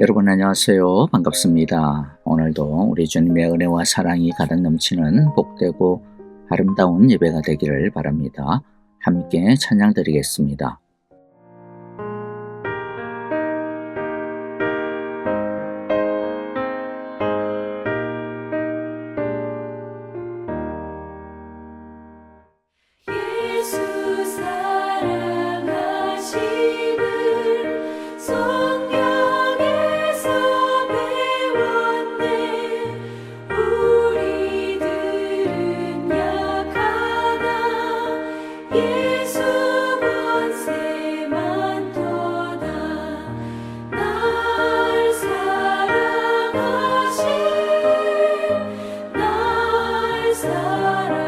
여러분 안녕하세요. 반갑습니다. 오늘도 우리 주님의 은혜와 사랑이 가득 넘치는 복되고 아름다운 예배가 되기를 바랍니다. 함께 찬양 드리겠습니다. 예수 사랑하심을 성경에서 배웠네. 우리들은 약하나 예수 권세만 더다. 날 사랑하신 날 사랑하신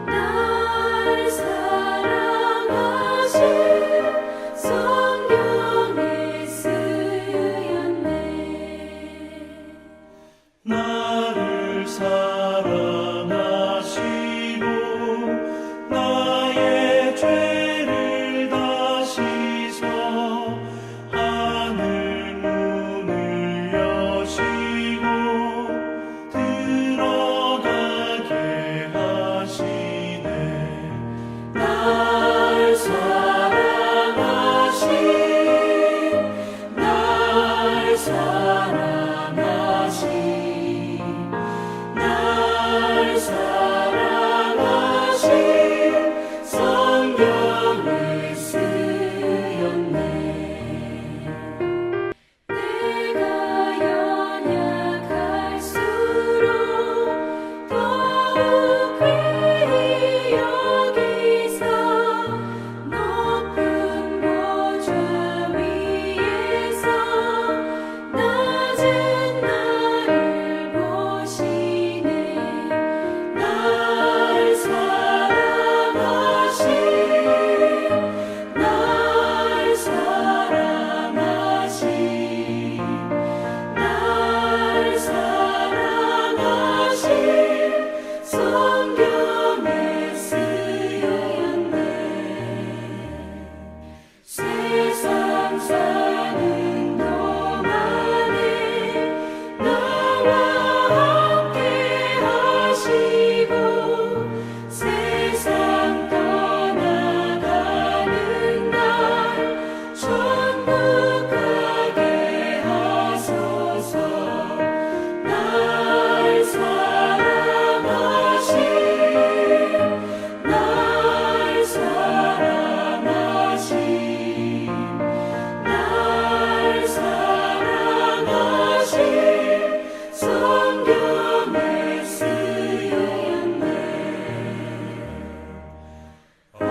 날 사랑하신 성경에 쓰였네. 나를 사랑하시고 나의 죄를 다 씻어 하늘 문을 여시고 들어가게 하시네. 날 사랑하신 날 사랑하신 날 사랑하신 성경에 쓰였네. 내가 연약할수록 더욱 귀히 여기사 높은 보좌 위에서 낮은 나를 보시네. 날 사랑하신 날 사랑하신 날 사랑하신 성경에 쓰였네. 세상 사는 동안에 나와 함께 하시고 세상 떠나가는 날 천국 가게 하소서. 날 사랑하신 날 사랑하신 날 사랑하신 성경에 쓰였네. 아멘.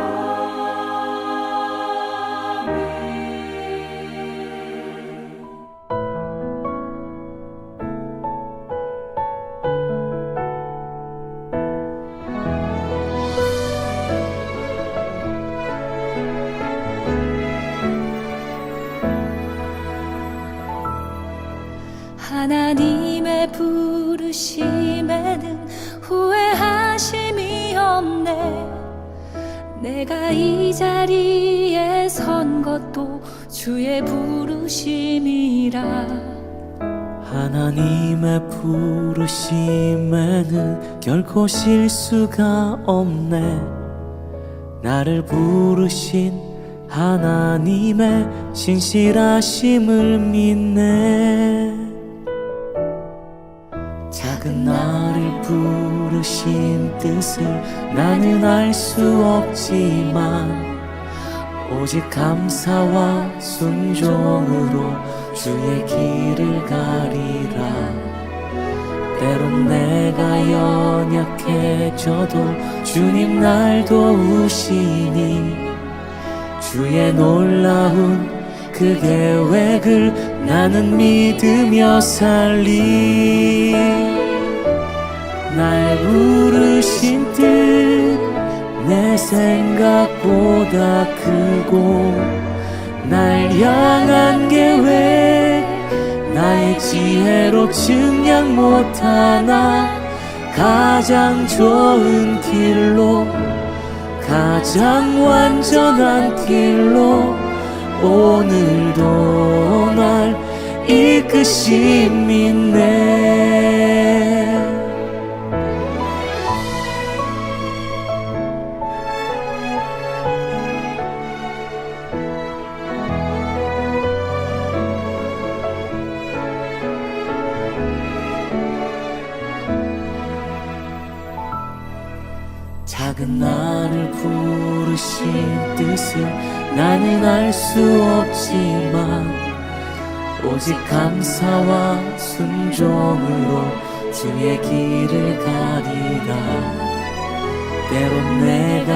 하나님의 부르심에는 후회하심이 없네. 내가 이 자리에 선 것도 주의 부르심이라. 하나님의 부르심에는 결코 실수가 없네. 나를 부르신 하나님의 신실하심을 믿네. 작은 나를 부르신 뜻을 나는 알 수 없지만 오직 감사와 순종으로 주의 길을 가리라. 때론 내가 연약해져도 주님 날 도우시니 주의 놀라운 그 계획을 나는 믿으며 살리. 날 부르신 뜻 내 생각보다 크고 날 향한 계획 나의 지혜로 측량 못하나 가장 좋은 길로 가장 완전한 길로 오늘도 날 이끄심 있네. 작은 나를 부르신 뜻을 나는 알 수 없지만 오직 감사와 순종으로 주의 길을 가리라. 때론 내가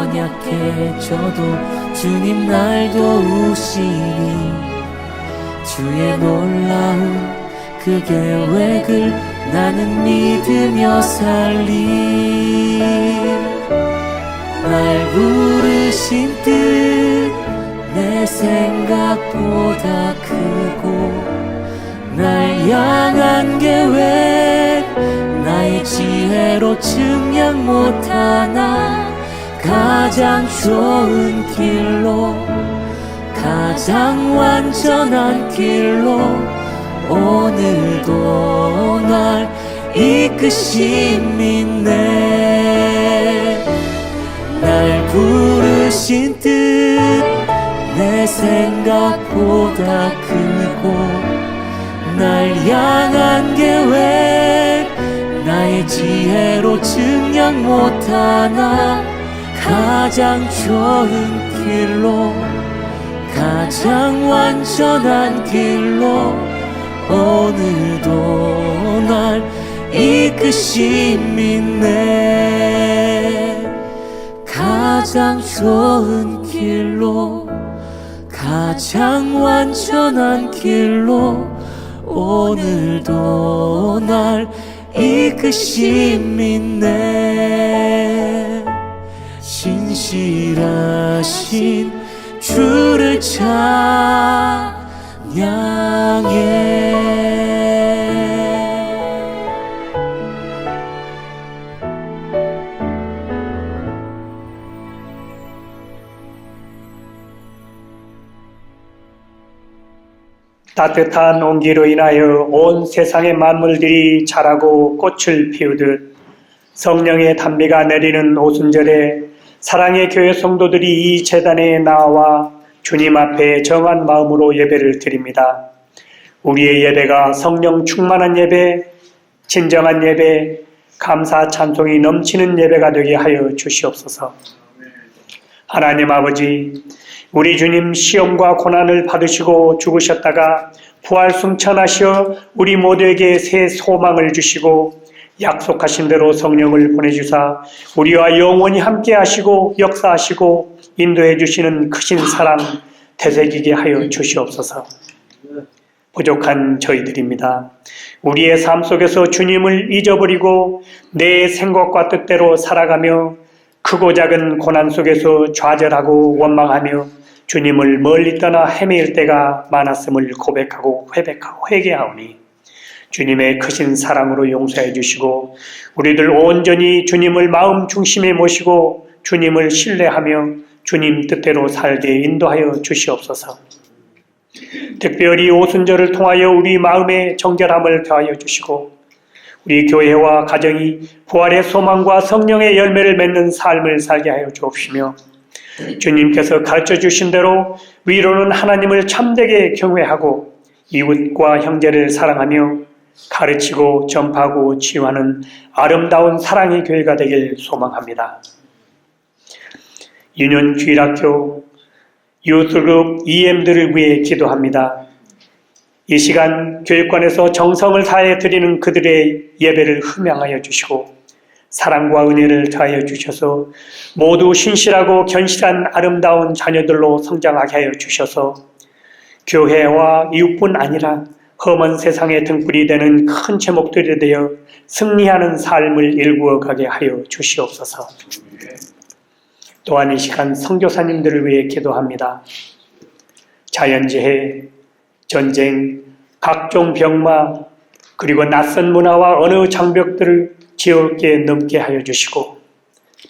연약해져도 주님 날 도우시니 주의 놀라운 그 계획을 나는 믿으며 살리. 날 부르신 뜻 내 생각보다 크고 날 향한 계획 나의 지혜로 측량 못하나 가장 좋은 길로 가장 완전한 길로 오늘도 날 이끄심 있네. 날 부르신 뜻 내 생각보다 크고 날 향한 계획 나의 지혜로 측량 못하나 가장 좋은 길로 가장 완전한 길로 오늘도 날 이끄심 있네. 가장 좋은 길로 가장 완전한 길로 오늘도 날 이끄심 있네. 신실하신 주를 찬양해. 따뜻한 온기로 인하여 온 세상의 만물들이 자라고 꽃을 피우듯 성령의 단비가 내리는 오순절에 사랑의 교회 성도들이 이 제단에 나와 주님 앞에 정한 마음으로 예배를 드립니다. 우리의 예배가 성령 충만한 예배, 진정한 예배, 감사 찬송이 넘치는 예배가 되게 하여 주시옵소서. 하나님 아버지, 우리 주님 시험과 고난을 받으시고 죽으셨다가 부활 승천하시어 우리 모두에게 새 소망을 주시고 약속하신 대로 성령을 보내주사 우리와 영원히 함께 하시고 역사하시고 인도해 주시는 크신 사랑 되새기게 하여 주시옵소서. 부족한 저희들입니다. 우리의 삶 속에서 주님을 잊어버리고 내 생각과 뜻대로 살아가며 크고 작은 고난 속에서 좌절하고 원망하며 주님을 멀리 떠나 헤매일 때가 많았음을 고백하고 회개하오니 주님의 크신 사랑으로 용서해 주시고 우리들 온전히 주님을 마음 중심에 모시고 주님을 신뢰하며 주님 뜻대로 살게 인도하여 주시옵소서. 특별히 오순절을 통하여 우리 마음의 정결함을 더하여 주시고 우리 교회와 가정이 부활의 소망과 성령의 열매를 맺는 삶을 살게 하여 주옵시며 주님께서 가르쳐 주신 대로 위로는 하나님을 참되게 경외하고 이웃과 형제를 사랑하며 가르치고 전파하고 치유하는 아름다운 사랑의 교회가 되길 소망합니다. 유년주일학교 유스그룹 EM들을 위해 기도합니다. 이 시간 교육관에서 정성을 다해 드리는 그들의 예배를 흠양하여 주시고 사랑과 은혜를 더하여 주셔서 모두 신실하고 견실한 아름다운 자녀들로 성장하게 하여 주셔서 교회와 이웃뿐 아니라 험한 세상의 등불이 되는 큰 제목들이 되어 승리하는 삶을 일구어 가게 하여 주시옵소서. 또한 이 시간 선교사님들을 위해 기도합니다. 자연재해, 전쟁, 각종 병마, 그리고 낯선 문화와 언어 장벽들을 지혜롭게 넘게 하여 주시고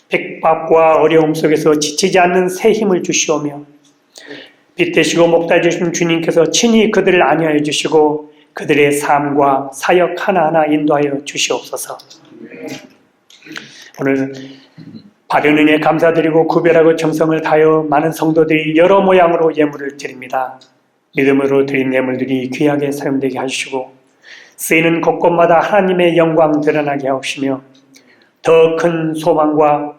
핍박과 어려움 속에서 지치지 않는 새 힘을 주시오며 빛 되시고 목자 주신 주님께서 친히 그들을 안위하여 주시고 그들의 삶과 사역 하나하나 인도하여 주시옵소서. 오늘 바른 은혜 감사드리고 구별하고 정성을 다하여 많은 성도들이 여러 모양으로 예물을 드립니다. 믿음으로 드린 예물들이 귀하게 사용되게 하시고 쓰이는 곳곳마다 하나님의 영광 드러나게 하옵시며 더 큰 소망과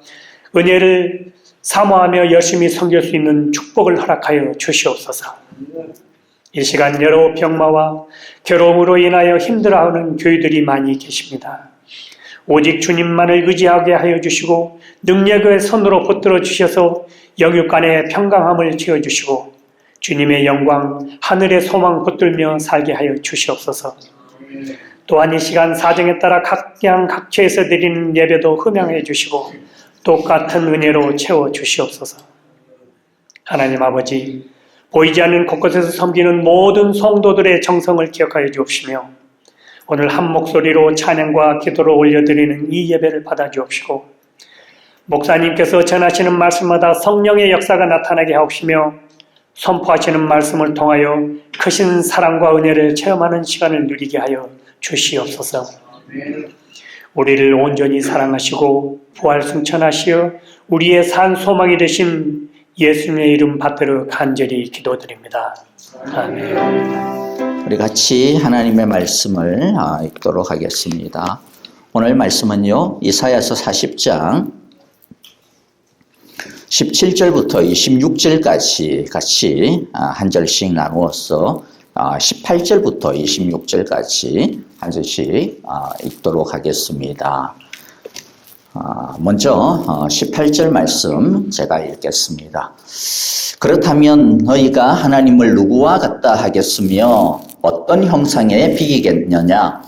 은혜를 사모하며 열심히 섬길 수 있는 축복을 허락하여 주시옵소서. 이 시간 여러 병마와 괴로움으로 인하여 힘들어하는 교회들이 많이 계십니다. 오직 주님만을 의지하게 하여 주시고 능력의 손으로 붙들어 주셔서 영육간의 평강함을 지어주시고 주님의 영광, 하늘의 소망 붙들며 살게 하여 주시옵소서. 또한 이 시간 사정에 따라 각양 각처에서 드리는 예배도 흠양해 주시고 똑같은 은혜로 채워 주시옵소서. 하나님 아버지, 보이지 않는 곳곳에서 섬기는 모든 성도들의 정성을 기억하여 주옵시며 오늘 한 목소리로 찬양과 기도를 올려드리는 이 예배를 받아 주옵시고 목사님께서 전하시는 말씀마다 성령의 역사가 나타나게 하옵시며 선포하시는 말씀을 통하여 크신 사랑과 은혜를 체험하는 시간을 누리게 하여 주시옵소서. 우리를 온전히 사랑하시고 부활 승천하시어 우리의 산 소망이 되신 예수님의 이름 받들어 간절히 기도드립니다. 아멘. 우리 같이 하나님의 말씀을 읽도록 하겠습니다. 오늘 말씀은요, 이사야서 40장 17절부터 26절까지 같이 한 절씩 나누어서 18절부터 26절까지 한 절씩 읽도록 하겠습니다. 먼저 18절 말씀 제가 읽겠습니다. 그렇다면 너희가 하나님을 누구와 같다 하겠으며 어떤 형상에 비기겠느냐?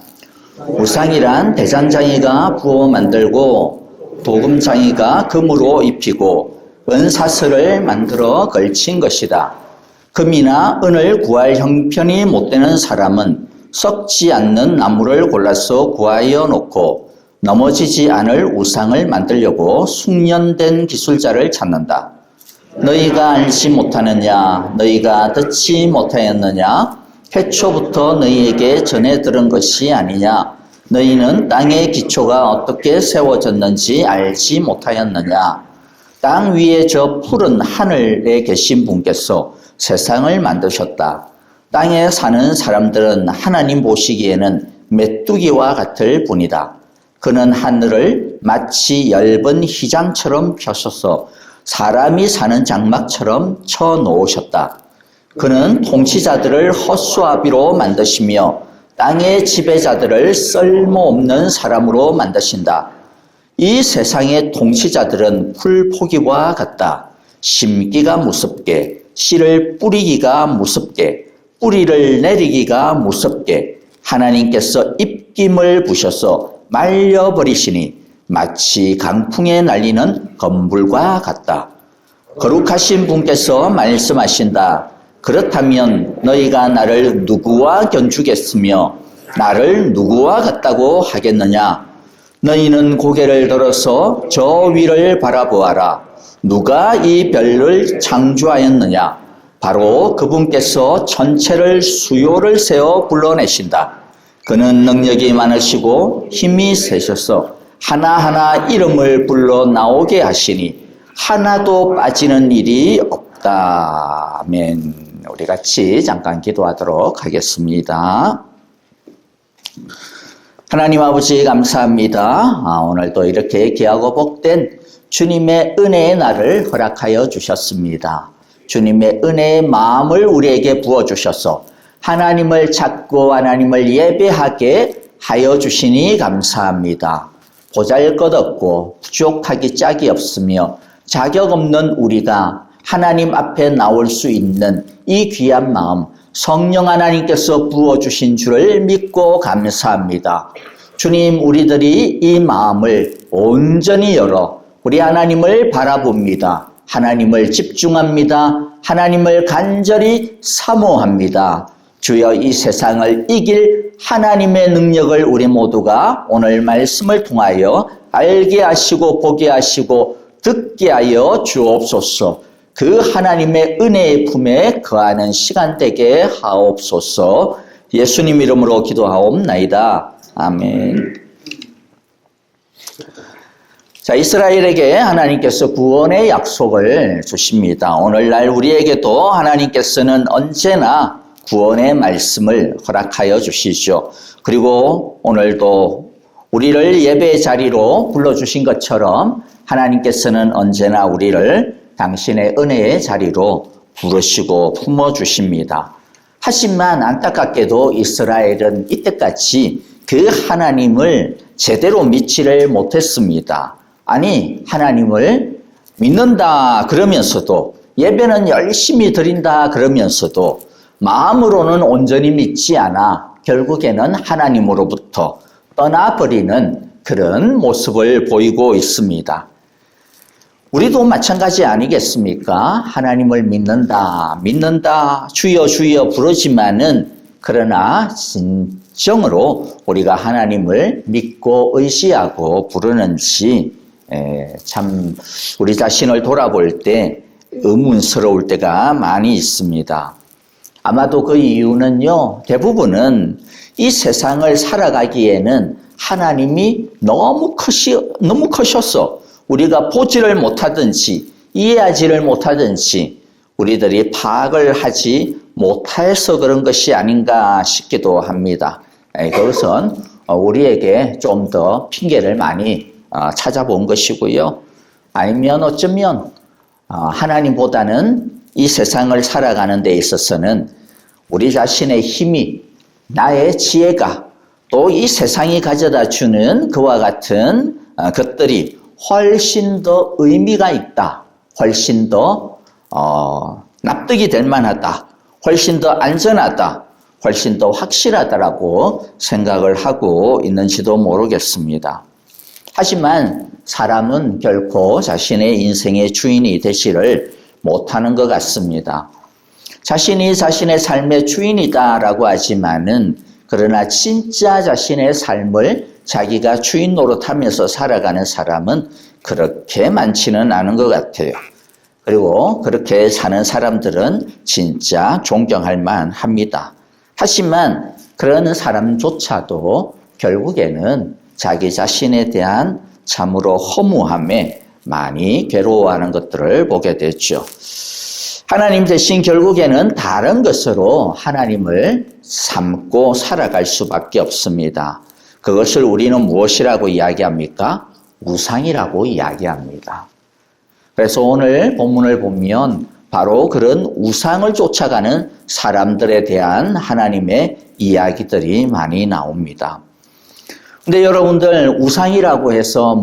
우상이란 대장장이가 부어 만들고 도금장이가 금으로 입히고 은사슬을 만들어 걸친 것이다. 금이나 은을 구할 형편이 못 되는 사람은 썩지 않는 나무를 골라서 구하여 놓고 넘어지지 않을 우상을 만들려고 숙련된 기술자를 찾는다. 너희가 알지 못하느냐? 너희가 듣지 못하였느냐? 태초부터 너희에게 전해 들은 것이 아니냐? 너희는 땅의 기초가 어떻게 세워졌는지 알지 못하였느냐? 땅 위에 저 푸른 하늘에 계신 분께서 세상을 만드셨다. 땅에 사는 사람들은 하나님 보시기에는 메뚜기와 같을 뿐이다. 그는 하늘을 마치 엷은 휘장처럼 펴셔서 사람이 사는 장막처럼 쳐놓으셨다. 그는 통치자들을 헛수아비로 만드시며 땅의 지배자들을 쓸모없는 사람으로 만드신다. 이 세상의 통치자들은 풀포기와 같다. 심기가 무섭게, 씨를 뿌리기가 무섭게, 뿌리를 내리기가 무섭게 하나님께서 입김을 부셔서 말려버리시니 마치 강풍에 날리는 검불과 같다. 거룩하신 분께서 말씀하신다. 그렇다면 너희가 나를 누구와 견주겠으며 나를 누구와 같다고 하겠느냐? 너희는 고개를 들어서 저 위를 바라보아라. 누가 이 별을 창조하였느냐? 바로 그분께서 천체를 수요를 세워 불러내신다. 그는 능력이 많으시고 힘이 세셔서 하나하나 이름을 불러 나오게 하시니 하나도 빠지는 일이 없다. 아멘. 우리 같이 잠깐 기도하도록 하겠습니다. 하나님 아버지 감사합니다. 오늘도 이렇게 귀하고 복된 주님의 은혜의 날을 허락하여 주셨습니다. 주님의 은혜의 마음을 우리에게 부어주셔서 하나님을 찾고 하나님을 예배하게 하여 주시니 감사합니다. 보잘것없고 부족하기 짝이 없으며 자격 없는 우리가 하나님 앞에 나올 수 있는 이 귀한 마음, 성령 하나님께서 부어주신 줄을 믿고 감사합니다. 주님, 우리들이 이 마음을 온전히 열어 우리 하나님을 바라봅니다. 하나님을 집중합니다. 하나님을 간절히 사모합니다. 주여, 이 세상을 이길 하나님의 능력을 우리 모두가 오늘 말씀을 통하여 알게 하시고 보게 하시고 듣게 하여 주옵소서. 그 하나님의 은혜의 품에 거하는 시간 되게 하옵소서. 예수님 이름으로 기도하옵나이다. 아멘. 자, 이스라엘에게 하나님께서 구원의 약속을 주십니다. 오늘날 우리에게도 하나님께서는 언제나 구원의 말씀을 허락하여 주시죠. 그리고 오늘도 우리를 예배의 자리로 불러주신 것처럼 하나님께서는 언제나 우리를 당신의 은혜의 자리로 부르시고 품어주십니다. 하지만 안타깝게도 이스라엘은 이때까지 그 하나님을 제대로 믿지를 못했습니다. 아니, 하나님을 믿는다 그러면서도, 예배는 열심히 드린다 그러면서도 마음으로는 온전히 믿지 않아 결국에는 하나님으로부터 떠나버리는 그런 모습을 보이고 있습니다. 우리도 마찬가지 아니겠습니까? 하나님을 믿는다, 주여 주여 부르지만은, 그러나 진정으로 우리가 하나님을 믿고 의지하고 부르는지 참 우리 자신을 돌아볼 때 의문스러울 때가 많이 있습니다. 아마도 그 이유는요, 대부분은 이 세상을 살아가기에는 하나님이 너무 크셔서 우리가 보지를 못하든지 이해하지를 못하든지 우리들이 파악을 하지 못해서 그런 것이 아닌가 싶기도 합니다. 그것은 우리에게 좀 더 핑계를 많이 찾아본 것이고요. 아니면 어쩌면 하나님보다는 이 세상을 살아가는 데 있어서는 우리 자신의 힘이, 나의 지혜가, 또 이 세상이 가져다 주는 그와 같은 것들이 훨씬 더 의미가 있다, 훨씬 더 납득이 될 만하다, 훨씬 더 안전하다, 훨씬 더 확실하다라고 생각을 하고 있는지도 모르겠습니다. 하지만 사람은 결코 자신의 인생의 주인이 되지를 못하는 것 같습니다. 자신이 자신의 삶의 주인이다라고 하지만은, 그러나 진짜 자신의 삶을 자기가 주인 노릇하면서 살아가는 사람은 그렇게 많지는 않은 것 같아요. 그리고 그렇게 사는 사람들은 진짜 존경할 만합니다. 하지만 그런 사람조차도 결국에는 자기 자신에 대한 참으로 허무함에 많이 괴로워하는 것들을 보게 되죠. 하나님 대신 결국에는 다른 것으로 하나님을 삼고 살아갈 수밖에 없습니다. 그것을 우리는 무엇이라고 이야기합니까? 우상이라고 이야기합니다. 그래서 오늘 본문을 보면 바로 그런 우상을 쫓아가는 사람들에 대한 하나님의 이야기들이 많이 나옵니다. 근데 여러분들, 우상이라고 해서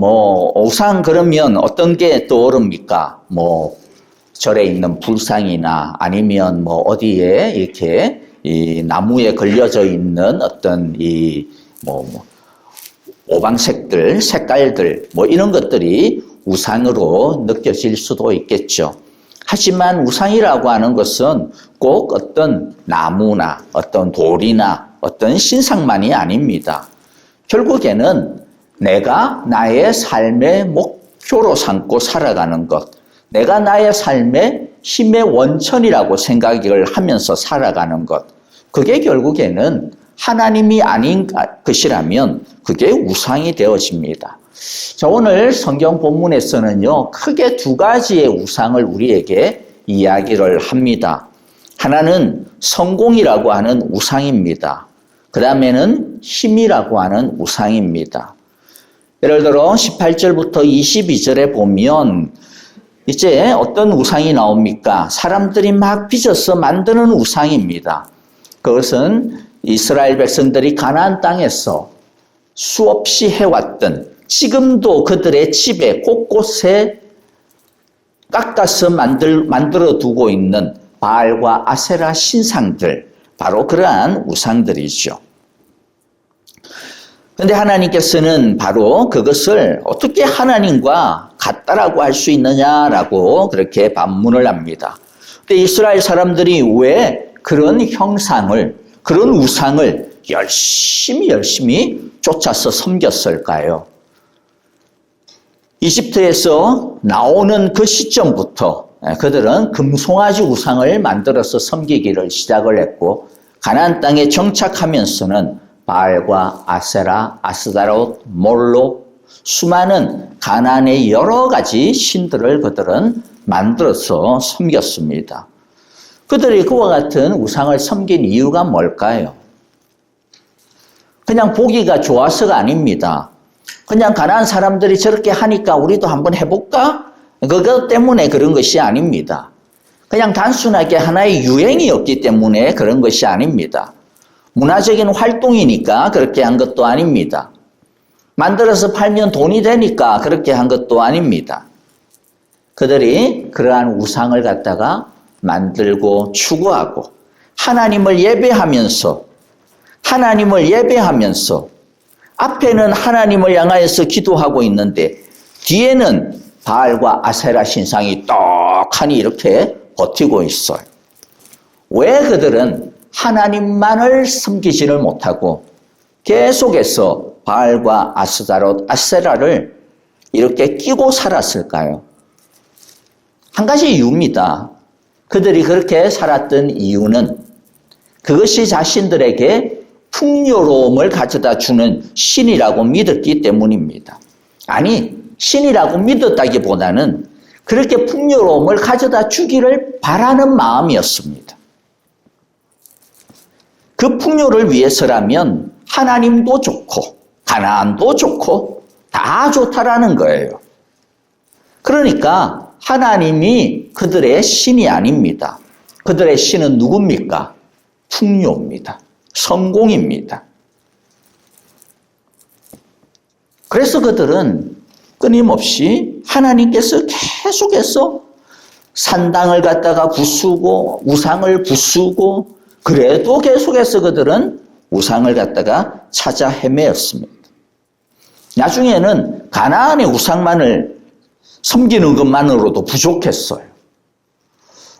우상 그러면 어떤 게 떠오릅니까? 절에 있는 불상이나 아니면 어디에 이렇게 이 나무에 걸려져 있는 어떤 오방색들, 색깔들, 이런 것들이 우상으로 느껴질 수도 있겠죠. 하지만 우상이라고 하는 것은 꼭 어떤 나무나 어떤 돌이나 어떤 신상만이 아닙니다. 결국에는 내가 나의 삶의 목표로 삼고 살아가는 것, 내가 나의 삶의 힘의 원천이라고 생각을 하면서 살아가는 것, 그게 결국에는 하나님이 아닌 것이라면 그게 우상이 되어집니다. 자, 오늘 성경 본문에서는요, 크게 두 가지의 우상을 우리에게 이야기를 합니다. 하나는 성공이라고 하는 우상입니다. 그 다음에는 힘이라고 하는 우상입니다. 예를 들어 18절부터 22절에 보면 이제 어떤 우상이 나옵니까? 사람들이 막 빚어서 만드는 우상입니다. 그것은 이스라엘 백성들이 가나안 땅에서 수없이 해왔던, 지금도 그들의 집에 곳곳에 깎아서 만들어 두고 있는 바알과 아세라 신상들, 바로 그러한 우상들이죠. 그런데 하나님께서는 바로 그것을 어떻게 하나님과 같다라고 할 수 있느냐라고 그렇게 반문을 합니다. 근데 이스라엘 사람들이 왜 그런 형상을, 그런 우상을 열심히 쫓아서 섬겼을까요? 이집트에서 나오는 그 시점부터 그들은 금송아지 우상을 만들어서 섬기기를 시작을 했고 가나안 땅에 정착하면서는 바알과 아세라, 아스다롯, 몰록 수많은 가나안의 여러 가지 신들을 그들은 만들어서 섬겼습니다. 그들이 그와 같은 우상을 섬긴 이유가 뭘까요? 그냥 보기가 좋아서가 아닙니다. 그냥 가나안 사람들이 저렇게 하니까 우리도 한번 해볼까? 그것 때문에 그런 것이 아닙니다. 그냥 단순하게 하나의 유행이었기 때문에 그런 것이 아닙니다. 문화적인 활동이니까 그렇게 한 것도 아닙니다. 만들어서 팔면 돈이 되니까 그렇게 한 것도 아닙니다. 그들이 그러한 우상을 갖다가 만들고 추구하고 하나님을 예배하면서 앞에는 하나님을 향하여서 기도하고 있는데 뒤에는 바알과 아세라 신상이 떡하니 이렇게 버티고 있어요. 왜 그들은 하나님만을 섬기지를 못하고 계속해서 바알과 아스다롯, 아세라를 이렇게 끼고 살았을까요? 한 가지 이유입니다. 그들이 그렇게 살았던 이유는 그것이 자신들에게 풍요로움을 가져다 주는 신이라고 믿었기 때문입니다. 아니, 신이라고 믿었다기보다는 그렇게 풍요로움을 가져다 주기를 바라는 마음이었습니다. 그 풍요를 위해서라면 하나님도 좋고 가나안도 좋고 다 좋다라는 거예요. 그러니까 하나님이 그들의 신이 아닙니다. 그들의 신은 누굽니까? 풍요입니다. 성공입니다. 그래서 그들은 끊임없이 하나님께서 계속해서 산당을 갖다가 부수고 우상을 부수고 그래도 계속해서 그들은 우상을 갖다가 찾아 헤매었습니다. 나중에는 가나안의 우상만을 섬기는 것만으로도 부족했어요.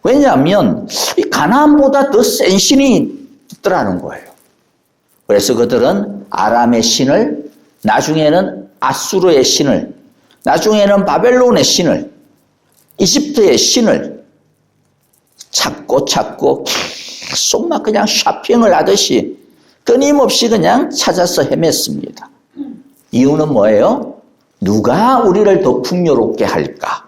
왜냐하면 이 가나안보다 더 센 신이 있더라는 거예요. 그래서 그들은 아람의 신을, 나중에는 아수르의 신을, 나중에는 바벨론의 신을, 이집트의 신을 찾고 계속 막 그냥 쇼핑을 하듯이 끊임없이 그냥 찾아서 헤맸습니다. 이유는 뭐예요? 누가 우리를 더 풍요롭게 할까?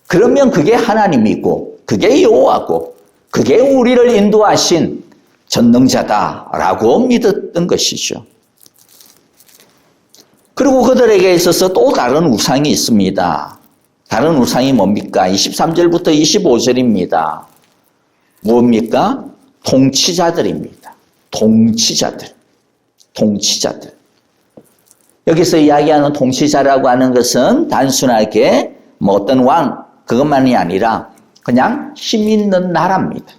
그러면 그게 하나님이고 그게 여호와고 그게 우리를 인도하신 전능자다라고 믿었던 것이죠. 그리고 그들에게 있어서 또 다른 우상이 있습니다. 다른 우상이 뭡니까? 23절부터 25절입니다. 무엇입니까? 통치자들입니다. 통치자들. 여기서 이야기하는 통치자라고 하는 것은 단순하게 뭐 어떤 왕 그것만이 아니라 그냥 힘 있는 나라입니다.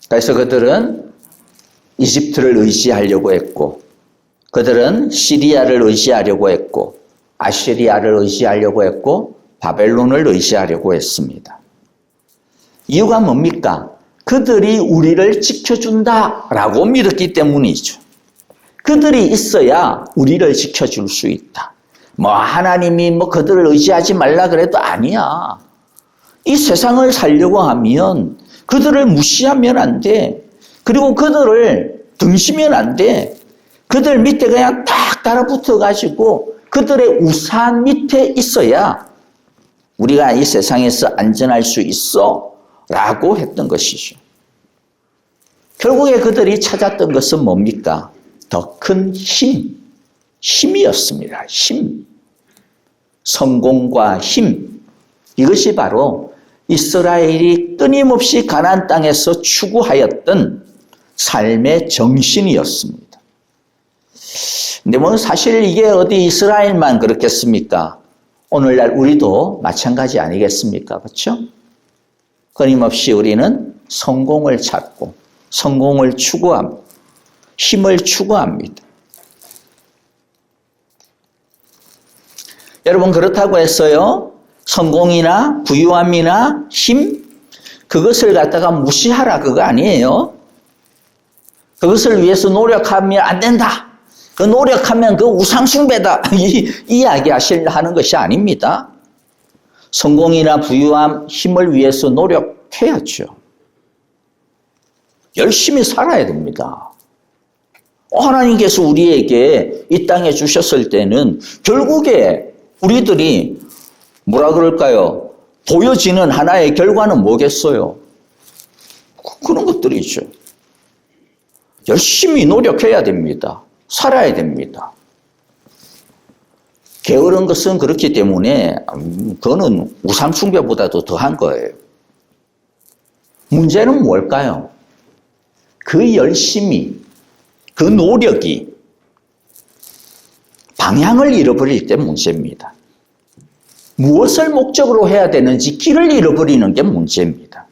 그래서 그들은 이집트를 의지하려고 했고 그들은 시리아를 의지하려고 했고 아시리아를 의지하려고 했고 바벨론을 의지하려고 했습니다. 이유가 뭡니까? 그들이 우리를 지켜준다라고 믿었기 때문이죠. 그들이 있어야 우리를 지켜줄 수 있다. 뭐 하나님이 뭐 그들을 의지하지 말라 그래도 아니야. 이 세상을 살려고 하면 그들을 무시하면 안 돼. 그리고 그들을 등지면 안 돼. 그들 밑에 그냥 딱 달아붙어 가지고 그들의 우산 밑에 있어야 우리가 이 세상에서 안전할 수 있어 라고 했던 것이죠. 결국에 그들이 찾았던 것은 뭡니까? 더 큰 힘이었습니다. 힘. 성공과 힘. 이것이 바로 이스라엘이 끊임없이 가나안 땅에서 추구하였던 삶의 정신이었습니다. 근데 뭐 사실 이게 어디 이스라엘만 그렇겠습니까? 오늘날 우리도 마찬가지 아니겠습니까? 그렇죠? 끊임없이 우리는 성공을 찾고 성공을 추구합니다. 힘을 추구합니다. 여러분 그렇다고 해서요. 성공이나 부유함이나 힘 그것을 갖다가 무시하라 그거 아니에요. 그것을 위해서 노력하면 안 된다. 그 노력하면 그 우상숭배다. 이 이야기 하는 것이 아닙니다. 성공이나 부유함, 힘을 위해서 노력해야죠. 열심히 살아야 됩니다. 하나님께서 우리에게 이 땅에 주셨을 때는 결국에 우리들이 뭐라 그럴까요? 보여지는 하나의 결과는 뭐겠어요? 그런 것들이죠. 열심히 노력해야 됩니다. 살아야 됩니다. 게으른 것은 그렇기 때문에 그거는 우상숭배보다도 더한 거예요. 문제는 뭘까요? 그 열심이, 그 노력이 방향을 잃어버릴 때 문제입니다. 무엇을 목적으로 해야 되는지 길을 잃어버리는 게 문제입니다.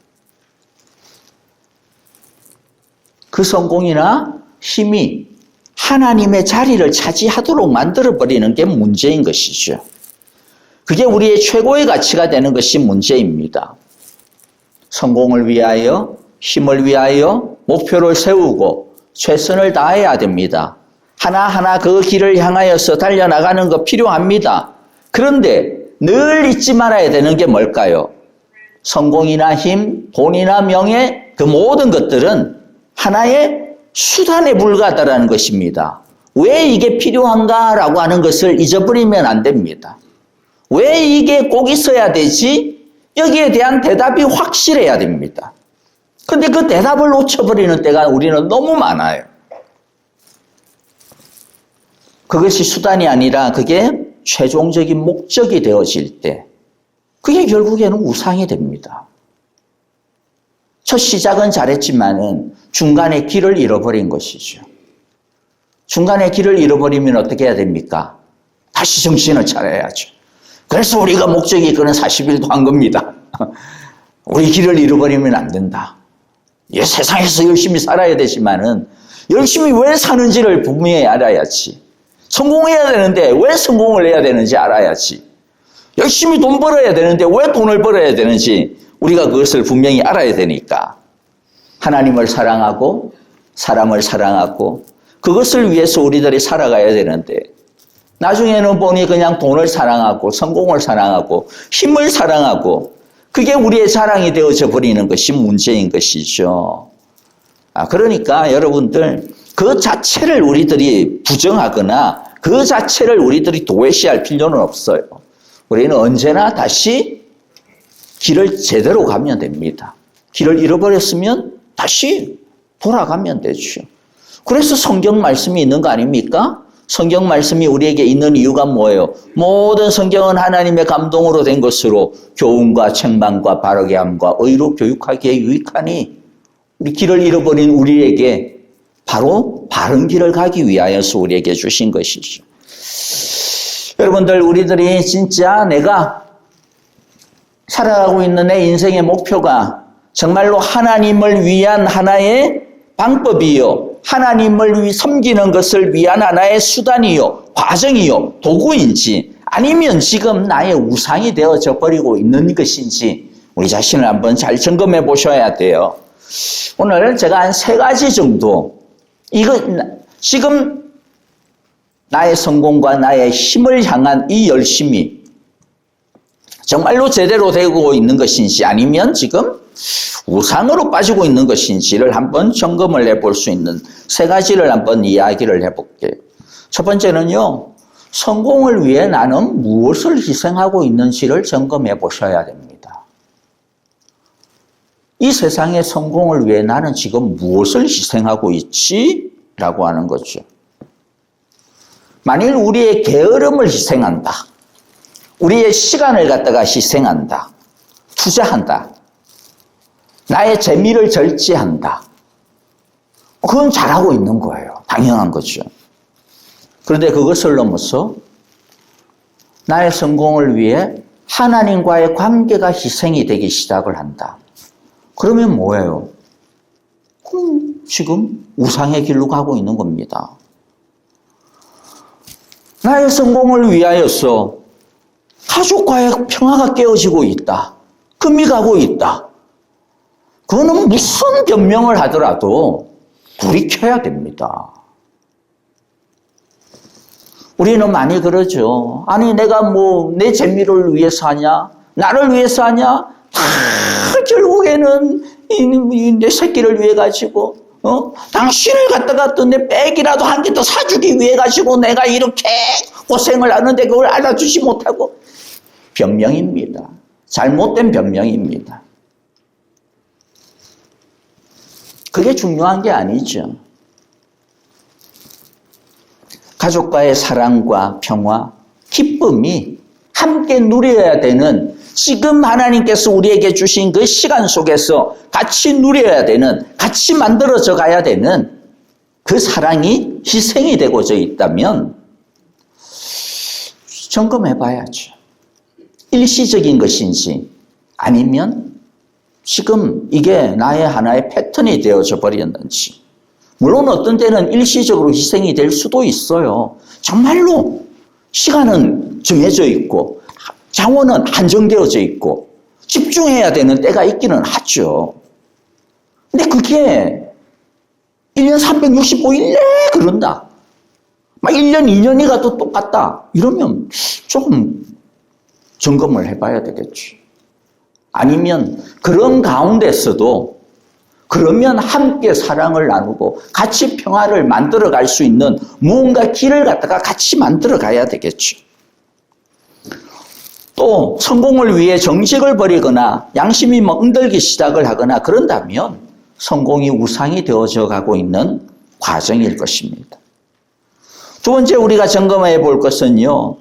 그 성공이나 힘이 하나님의 자리를 차지하도록 만들어버리는 게 문제인 것이죠. 그게 우리의 최고의 가치가 되는 것이 문제입니다. 성공을 위하여, 힘을 위하여 목표를 세우고 최선을 다해야 됩니다. 하나하나 그 길을 향하여서 달려나가는 거 필요합니다. 그런데 늘 잊지 말아야 되는 게 뭘까요? 성공이나 힘, 돈이나 명예, 그 모든 것들은 하나의 수단에 불과하다는 것입니다. 왜 이게 필요한가라고 하는 것을 잊어버리면 안 됩니다. 왜 이게 꼭 있어야 되지? 여기에 대한 대답이 확실해야 됩니다. 근데 그 대답을 놓쳐버리는 때가 우리는 너무 많아요. 그것이 수단이 아니라 그게 최종적인 목적이 되어질 때 그게 결국에는 우상이 됩니다. 첫 시작은 잘했지만은 중간에 길을 잃어버린 것이죠. 중간에 길을 잃어버리면 어떻게 해야 됩니까? 다시 정신을 차려야죠. 그래서 우리가 목적이 그런 40일도 한 겁니다. 우리 길을 잃어버리면 안 된다. 이 세상에서 열심히 살아야 되지만은 열심히 왜 사는지를 분명히 알아야지. 성공해야 되는데 왜 성공을 해야 되는지 알아야지. 열심히 돈 벌어야 되는데 왜 돈을 벌어야 되는지 우리가 그것을 분명히 알아야 되니까 하나님을 사랑하고 사람을 사랑하고 그것을 위해서 우리들이 살아가야 되는데 나중에는 보니 그냥 돈을 사랑하고 성공을 사랑하고 힘을 사랑하고 그게 우리의 자랑이 되어져 버리는 것이 문제인 것이죠. 그러니까 여러분들 그 자체를 우리들이 부정하거나 그 자체를 우리들이 도외시할 필요는 없어요. 우리는 언제나 다시 길을 제대로 가면 됩니다. 길을 잃어버렸으면 다시 돌아가면 되죠. 그래서 성경 말씀이 있는 거 아닙니까? 성경 말씀이 우리에게 있는 이유가 뭐예요? 모든 성경은 하나님의 감동으로 된 것으로 교훈과 책망과 바르게 함과 의로 교육하기에 유익하니 우리 길을 잃어버린 우리에게 바로 바른 길을 가기 위하여서 우리에게 주신 것이죠. 여러분들 우리들이 진짜 내가 살아가고 있는 내 인생의 목표가 정말로 하나님을 위한 하나의 방법이요. 하나님을 섬기는 것을 위한 하나의 수단이요. 과정이요. 도구인지 아니면 지금 나의 우상이 되어져 버리고 있는 것인지 우리 자신을 한번 잘 점검해 보셔야 돼요. 오늘 제가 한 3가지 정도 지금 나의 성공과 나의 힘을 향한 이 열심이 정말로 제대로 되고 있는 것인지 아니면 지금 우상으로 빠지고 있는 것인지를 한번 점검을 해볼 수 있는 3가지를 한번 이야기를 해볼게요. 첫 번째는요. 성공을 위해 나는 무엇을 희생하고 있는지를 점검해 보셔야 됩니다. 이 세상의 성공을 위해 나는 지금 무엇을 희생하고 있지? 라고 하는 거죠. 만일 우리의 게으름을 희생한다. 우리의 시간을 갖다가 희생한다. 투자한다. 나의 재미를 절제한다. 그건 잘하고 있는 거예요. 당연한 거죠. 그런데 그것을 넘어서 나의 성공을 위해 하나님과의 관계가 희생이 되기 시작을 한다. 그러면 뭐예요? 그럼 지금 우상의 길로 가고 있는 겁니다. 나의 성공을 위하여서 가족과의 평화가 깨어지고 있다. 금이 가고 있다. 그거는 무슨 변명을 하더라도 불이 켜야 됩니다. 우리는 많이 그러죠. 아니 내가 내 재미를 위해서 하냐? 나를 위해서 하냐? 다 결국에는 내 새끼를 위해 가지고 당신을 갖다가 또 내 백이라도 한 개 더 사주기 위해 가지고 내가 이렇게 고생을 하는데 그걸 알아주지 못하고. 변명입니다. 잘못된 변명입니다. 그게 중요한 게 아니죠. 가족과의 사랑과 평화, 기쁨이 함께 누려야 되는, 지금 하나님께서 우리에게 주신 그 시간 속에서 같이 누려야 되는, 같이 만들어져 가야 되는 그 사랑이 희생이 되고자 있다면 점검해 봐야죠. 일시적인 것인지 아니면 지금 이게 나의 하나의 패턴이 되어져 버렸는지. 물론 어떤 때는 일시적으로 희생이 될 수도 있어요. 정말로 시간은 정해져 있고 자원은 한정되어져 있고 집중해야 되는 때가 있기는 하죠. 근데 그게 1년 365일 내내 그런다. 막 1년, 2년이 가도 똑같다. 이러면 조금 점검을 해봐야 되겠지. 아니면 그런 가운데서도 그러면 함께 사랑을 나누고 같이 평화를 만들어 갈 수 있는 무언가 길을 갖다가 같이 만들어 가야 되겠죠. 또 성공을 위해 정직을 버리거나 양심이 멍들기 시작을 하거나 그런다면 성공이 우상이 되어져 가고 있는 과정일 것입니다. 두 번째 우리가 점검해 볼 것은요.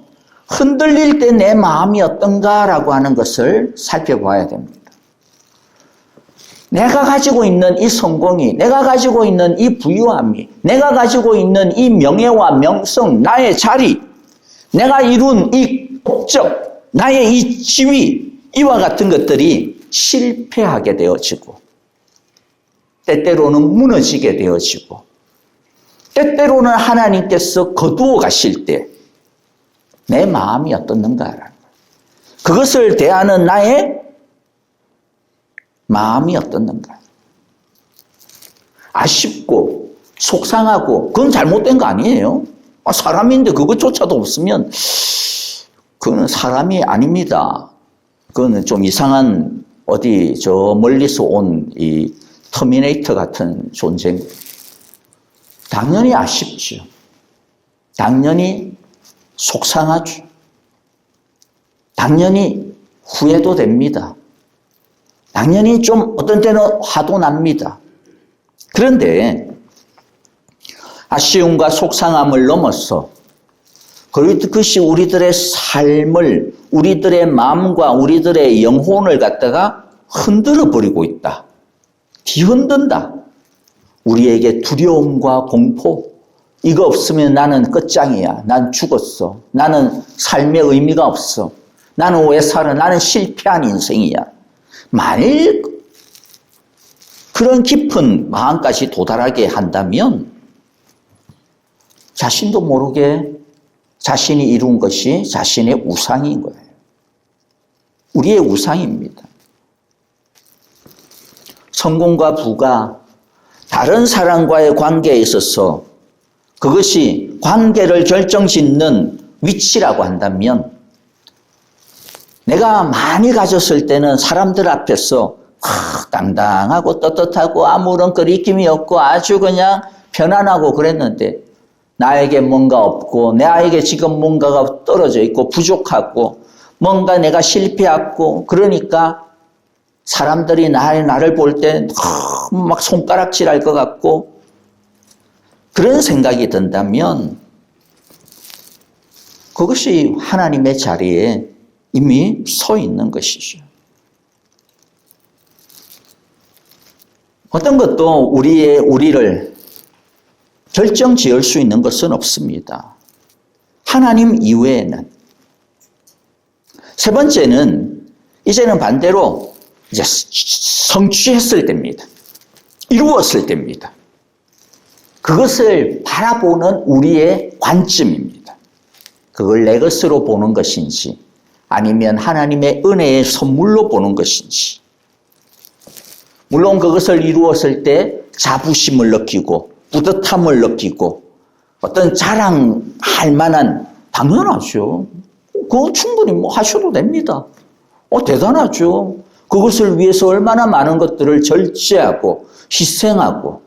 흔들릴 때 내 마음이 어떤가라고 하는 것을 살펴봐야 됩니다. 내가 가지고 있는 이 성공이, 내가 가지고 있는 이 부유함이, 내가 가지고 있는 이 명예와 명성, 나의 자리, 내가 이룬 이 목적, 나의 이 지위, 이와 같은 것들이 실패하게 되어지고 때때로는 무너지게 되어지고 때때로는 하나님께서 거두어 가실 때 내 마음이 어떻는가라는 거예요. 그것을 대하는 나의 마음이 어떻는가. 아쉽고 속상하고 그건 잘못된 거 아니에요. 사람인데 그것조차도 없으면 그거는 사람이 아닙니다. 그거는 좀 이상한 어디 저 멀리서 온 이 터미네이터 같은 존재입니다. 당연히 아쉽죠. 당연히 속상하죠. 당연히 후회도 됩니다. 당연히 좀 어떤 때는 화도 납니다. 그런데 아쉬움과 속상함을 넘어서 그것이 우리들의 삶을, 우리들의 마음과 우리들의 영혼을 갖다가 흔들어 버리고 있다. 뒤흔든다. 우리에게 두려움과 공포, 이거 없으면 나는 끝장이야. 난 죽었어. 나는 삶의 의미가 없어. 나는 왜 살아? 나는 실패한 인생이야. 만일 그런 깊은 마음까지 도달하게 한다면 자신도 모르게 자신이 이룬 것이 자신의 우상인 거예요. 우리의 우상입니다. 성공과 부가 다른 사람과의 관계에 있어서 그것이 관계를 결정짓는 위치라고 한다면 내가 많이 가졌을 때는 사람들 앞에서 당당하고 떳떳하고 아무런 거리낌이 없고 아주 그냥 편안하고 그랬는데 나에게 뭔가 없고 나에게 지금 뭔가가 떨어져 있고 부족하고 뭔가 내가 실패했고 그러니까 사람들이 나를 볼 때 막 손가락질할 것 같고 그런 생각이 든다면 그것이 하나님의 자리에 이미 서 있는 것이죠. 어떤 것도 우리를 결정 지을 수 있는 것은 없습니다. 하나님 이외에는. 세 번째는 이제는 반대로 이제 성취했을 때입니다. 이루었을 때입니다. 그것을 바라보는 우리의 관점입니다. 그걸 내 것으로 보는 것인지 아니면 하나님의 은혜의 선물로 보는 것인지. 물론 그것을 이루었을 때 자부심을 느끼고 뿌듯함을 느끼고 어떤 자랑할 만한 당연하죠. 그거 충분히 하셔도 됩니다. 대단하죠. 그것을 위해서 얼마나 많은 것들을 절제하고 희생하고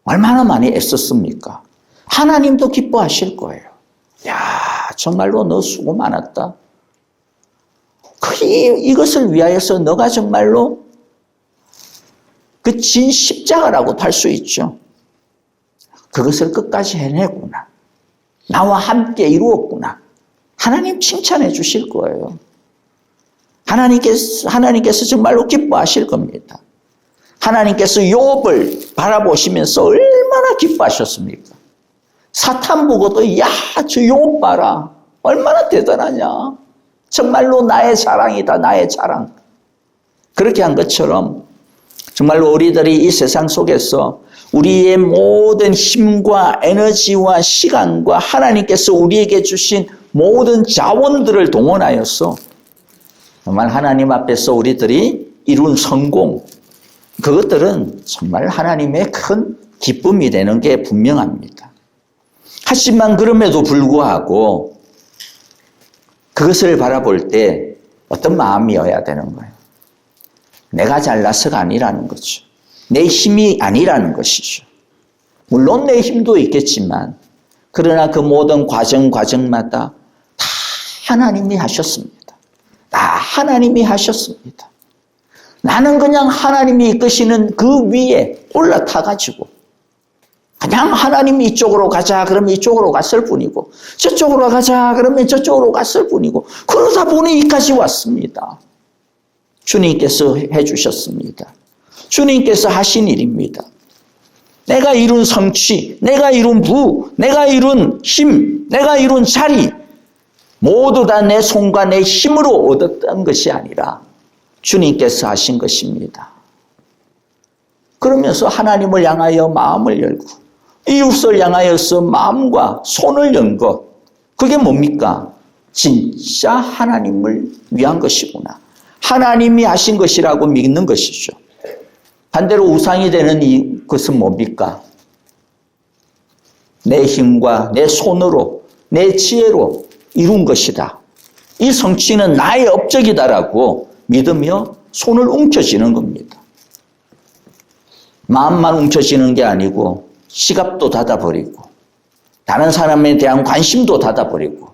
얼마나 많이 애썼습니까? 하나님도 기뻐하실 거예요. 야, 정말로 너 수고 많았다. 이것을 위하여서 너가 정말로 그 진 십자가라고 할 수 있죠. 그것을 끝까지 해내구나. 나와 함께 이루었구나. 하나님 칭찬해 주실 거예요. 하나님께서 정말로 기뻐하실 겁니다. 하나님께서 욥을 바라보시면서 얼마나 기뻐하셨습니까? 사탄 보고도 야, 저 욥 봐라. 얼마나 대단하냐. 정말로 나의 자랑이다. 나의 자랑. 그렇게 한 것처럼 정말로 우리들이 이 세상 속에서 우리의 모든 힘과 에너지와 시간과 하나님께서 우리에게 주신 모든 자원들을 동원하여서 정말 하나님 앞에서 우리들이 이룬 성공, 그것들은 정말 하나님의 큰 기쁨이 되는 게 분명합니다. 하지만 그럼에도 불구하고 그것을 바라볼 때 어떤 마음이어야 되는 거예요? 내가 잘나서가 아니라는 거죠. 내 힘이 아니라는 것이죠. 물론 내 힘도 있겠지만 그러나 그 모든 과정마다 다 하나님이 하셨습니다. 다 하나님이 하셨습니다. 나는 그냥 하나님이 이끄시는 그 위에 올라타가지고 그냥 하나님이 이쪽으로 가자 그러면 이쪽으로 갔을 뿐이고 저쪽으로 가자 그러면 저쪽으로 갔을 뿐이고 그러다 보니 여기까지 왔습니다. 주님께서 해주셨습니다. 주님께서 하신 일입니다. 내가 이룬 성취, 내가 이룬 부, 내가 이룬 힘, 내가 이룬 자리 모두 다 내 손과 내 힘으로 얻었던 것이 아니라 주님께서 하신 것입니다. 그러면서 하나님을 향하여 마음을 열고 이웃을 향하여서 마음과 손을 연 것, 그게 뭡니까? 진짜 하나님을 위한 것이구나. 하나님이 하신 것이라고 믿는 것이죠. 반대로 우상이 되는 이것은 뭡니까? 내 힘과 내 손으로, 내 지혜로 이룬 것이다. 이 성취는 나의 업적이다라고 믿으며 손을 움켜쥐는 겁니다. 마음만 움켜쥐는 게 아니고 시갑도 닫아버리고 다른 사람에 대한 관심도 닫아버리고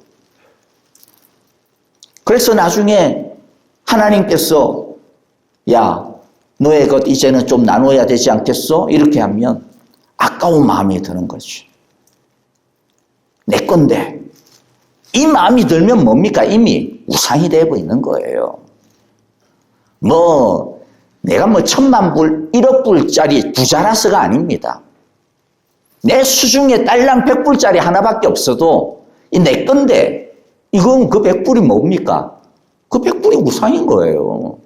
그래서 나중에 하나님께서 야, 너의 것 이제는 좀 나눠야 되지 않겠어? 이렇게 하면 아까운 마음이 드는 거죠. 내 건데. 이 마음이 들면 뭡니까? 이미 우상이 되어 있는 거예요. 내가 1,000만 불, 1억 불짜리 부자라서가 아닙니다. 내 수중에 딸랑 100불짜리 하나밖에 없어도 이 내 건데 이건 그 100불이 뭡니까? 그 100불이 우상인 거예요.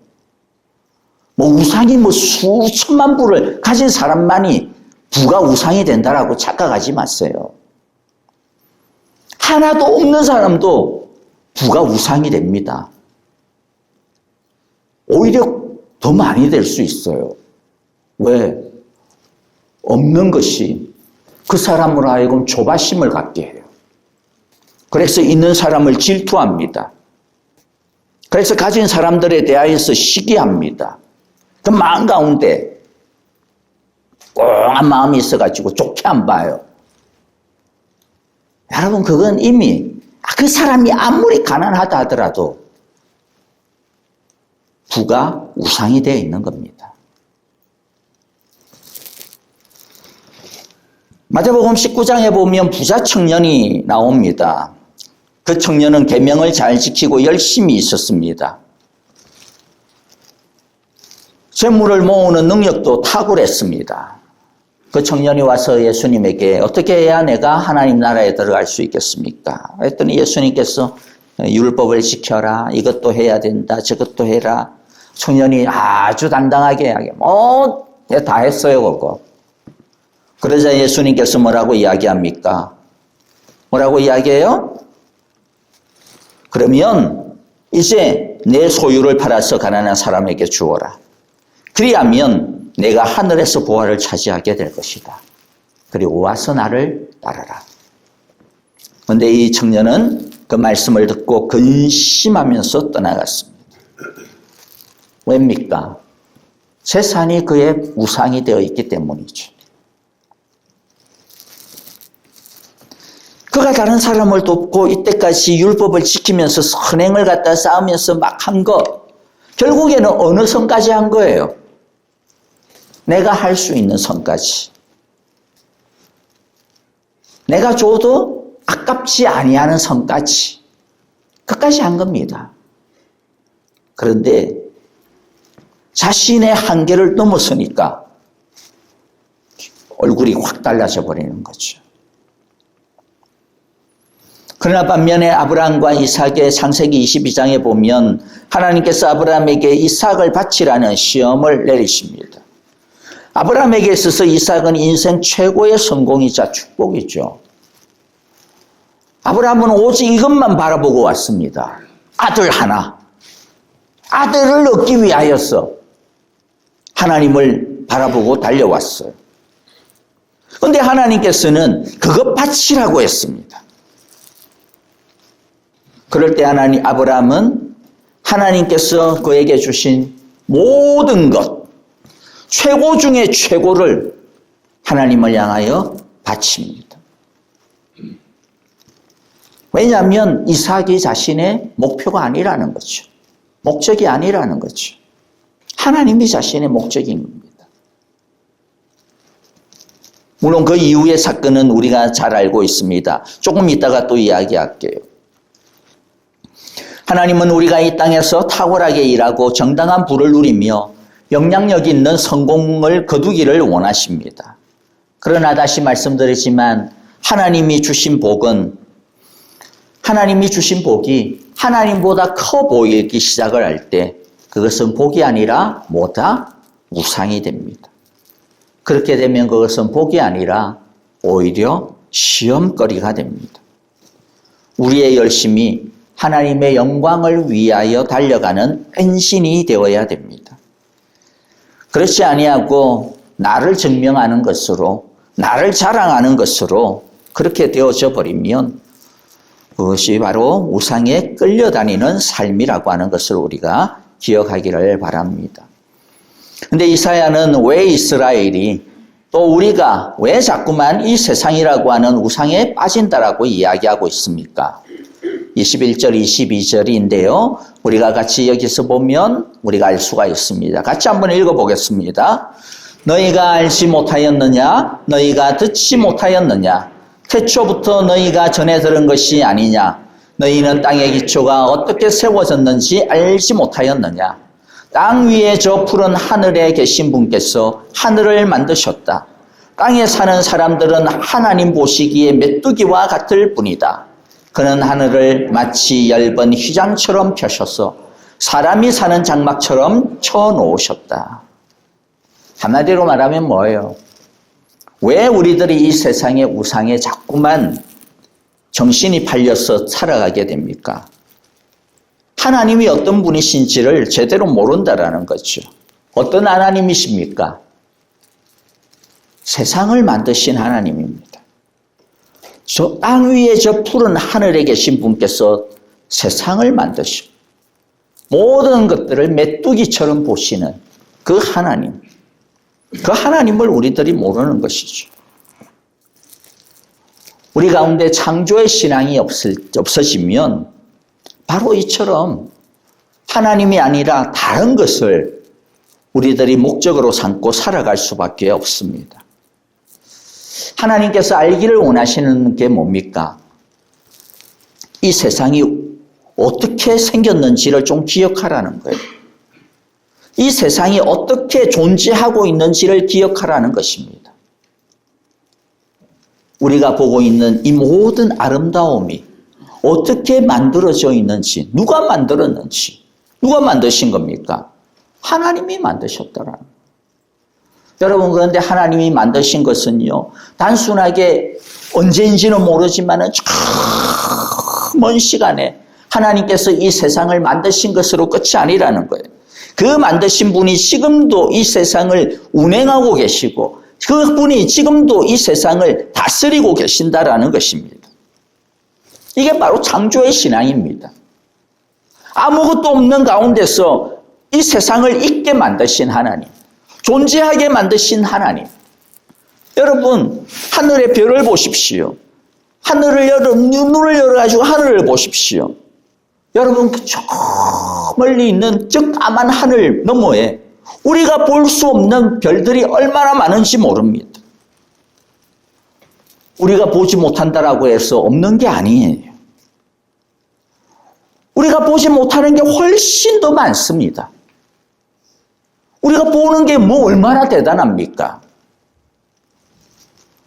우상이 수천만 불을 가진 사람만이 부가 우상이 된다라고 착각하지 마세요. 하나도 없는 사람도 부가 우상이 됩니다. 오히려 더 많이 될 수 있어요. 왜? 없는 것이 그 사람으로 하여금 조바심을 갖게 해요. 그래서 있는 사람을 질투합니다. 그래서 가진 사람들에 대하여서 시기합니다. 그 마음 가운데 꽁한 마음이 있어가지고 좋게 안 봐요. 여러분, 그건 이미 그 사람이 아무리 가난하다 하더라도 부가 우상이 되어 있는 겁니다. 마태복음 19장에 보면 부자 청년이 나옵니다. 그 청년은 계명을 잘 지키고 열심히 있었습니다. 재물을 모으는 능력도 탁월했습니다. 그 청년이 와서 예수님에게 어떻게 해야 내가 하나님 나라에 들어갈 수 있겠습니까? 했더니 예수님께서 율법을 지켜라. 이것도 해야 된다. 저것도 해라. 청년이 아주 당당하게 내가 다 했어요, 그거. 그러자 예수님께서 뭐라고 이야기합니까? 뭐라고 이야기해요? 그러면 이제 내 소유를 팔아서 가난한 사람에게 주어라. 그리하면 내가 하늘에서 보화를 차지하게 될 것이다. 그리고 와서 나를 따르라. 그런데 이 청년은 그 말씀을 듣고 근심하면서 떠나갔습니다. 왜입니까? 재산이 그의 우상이 되어 있기 때문이죠. 그가 다른 사람을 돕고 이때까지 율법을 지키면서 선행을 갖다 쌓으면서 막 한 것, 결국에는 어느 선까지 한 거예요? 내가 할 수 있는 선까지. 내가 줘도 아깝지 아니하는 선까지. 끝까지 한 겁니다. 그런데 자신의 한계를 넘어서니까 얼굴이 확 달라져 버리는 거죠. 그러나 반면에 아브라함과 이삭의 창세기 22장에 보면 하나님께서 아브라함에게 이삭을 바치라는 시험을 내리십니다. 아브라함에게 있어서 이삭은 인생 최고의 성공이자 축복이죠. 아브라함은 오직 이것만 바라보고 왔습니다. 아들 하나. 아들을 얻기 위하여서 하나님을 바라보고 달려왔어요. 그런데 하나님께서는 그것 바치라고 했습니다. 그럴 때 아브라함은 하나님께서 그에게 주신 모든 것, 최고 중에 최고를 하나님을 향하여 바칩니다. 왜냐하면 이삭이 자신의 목표가 아니라는 거죠. 목적이 아니라는 거죠. 하나님이 자신의 목적인 겁니다. 물론 그 이후의 사건은 우리가 잘 알고 있습니다. 조금 이따가 또 이야기할게요. 하나님은 우리가 이 땅에서 탁월하게 일하고 정당한 부를 누리며 영향력 있는 성공을 거두기를 원하십니다. 그러나 다시 말씀드리지만 하나님이 주신 복이 하나님보다 커 보이기 시작을 할 때 그것은 복이 아니라 뭐다? 우상이 됩니다. 그렇게 되면 그것은 복이 아니라 오히려 시험거리가 됩니다. 우리의 열심이 하나님의 영광을 위하여 달려가는 헌신이 되어야 됩니다. 그렇지 아니하고 나를 증명하는 것으로, 나를 자랑하는 것으로 그렇게 되어져 버리면 그것이 바로 우상에 끌려다니는 삶이라고 하는 것을 우리가 기억하기를 바랍니다. 그런데 이사야는 왜 이스라엘이 또 우리가 왜 자꾸만 이 세상이라고 하는 우상에 빠진다라고 이야기하고 있습니까? 21절, 22절인데요. 우리가 같이 여기서 보면 우리가 알 수가 있습니다. 같이 한번 읽어보겠습니다. 너희가 알지 못하였느냐? 너희가 듣지 못하였느냐? 태초부터 너희가 전해 들은 것이 아니냐? 너희는 땅의 기초가 어떻게 세워졌는지 알지 못하였느냐? 땅 위에 저 푸른 하늘에 계신 분께서 하늘을 만드셨다. 땅에 사는 사람들은 하나님 보시기에 메뚜기와 같을 뿐이다. 그는 하늘을 마치 얇은 휘장처럼 펴셔서 사람이 사는 장막처럼 쳐놓으셨다. 한마디로 말하면 뭐예요? 왜 우리들이 이 세상의 우상에 자꾸만 정신이 팔려서 살아가게 됩니까? 하나님이 어떤 분이신지를 제대로 모른다라는 거죠. 어떤 하나님이십니까? 세상을 만드신 하나님입니다. 저 땅 위에 저 푸른 하늘에 계신 분께서 세상을 만드시고 모든 것들을 메뚜기처럼 보시는 그 하나님. 그 하나님을 우리들이 모르는 것이죠. 우리 가운데 창조의 신앙이 없어지면 바로 이처럼 하나님이 아니라 다른 것을 우리들이 목적으로 삼고 살아갈 수밖에 없습니다. 하나님께서 알기를 원하시는 게 뭡니까? 이 세상이 어떻게 생겼는지를 좀 기억하라는 거예요. 이 세상이 어떻게 존재하고 있는지를 기억하라는 것입니다. 우리가 보고 있는 이 모든 아름다움이 어떻게 만들어져 있는지, 누가 만들었는지, 누가 만드신 겁니까? 하나님이 만드셨다라는 거예요. 여러분, 그런데 하나님이 만드신 것은요, 단순하게 언제인지는 모르지만 먼 시간에 하나님께서 이 세상을 만드신 것으로 끝이 아니라는 거예요. 그 만드신 분이 지금도 이 세상을 운행하고 계시고 그분이 지금도 이 세상을 다스리고 계신다라는 것입니다. 이게 바로 창조의 신앙입니다. 아무것도 없는 가운데서 이 세상을 있게 만드신 하나님, 존재하게 만드신 하나님. 여러분, 하늘의 별을 보십시오. 눈을 열어가지고 하늘을 보십시오. 여러분, 저 멀리 있는 저 까만 하늘 너머에 우리가 볼 수 없는 별들이 얼마나 많은지 모릅니다. 우리가 보지 못한다라고 해서 없는 게 아니에요. 우리가 보지 못하는 게 훨씬 더 많습니다. 우리가 보는 게 뭐 얼마나 대단합니까?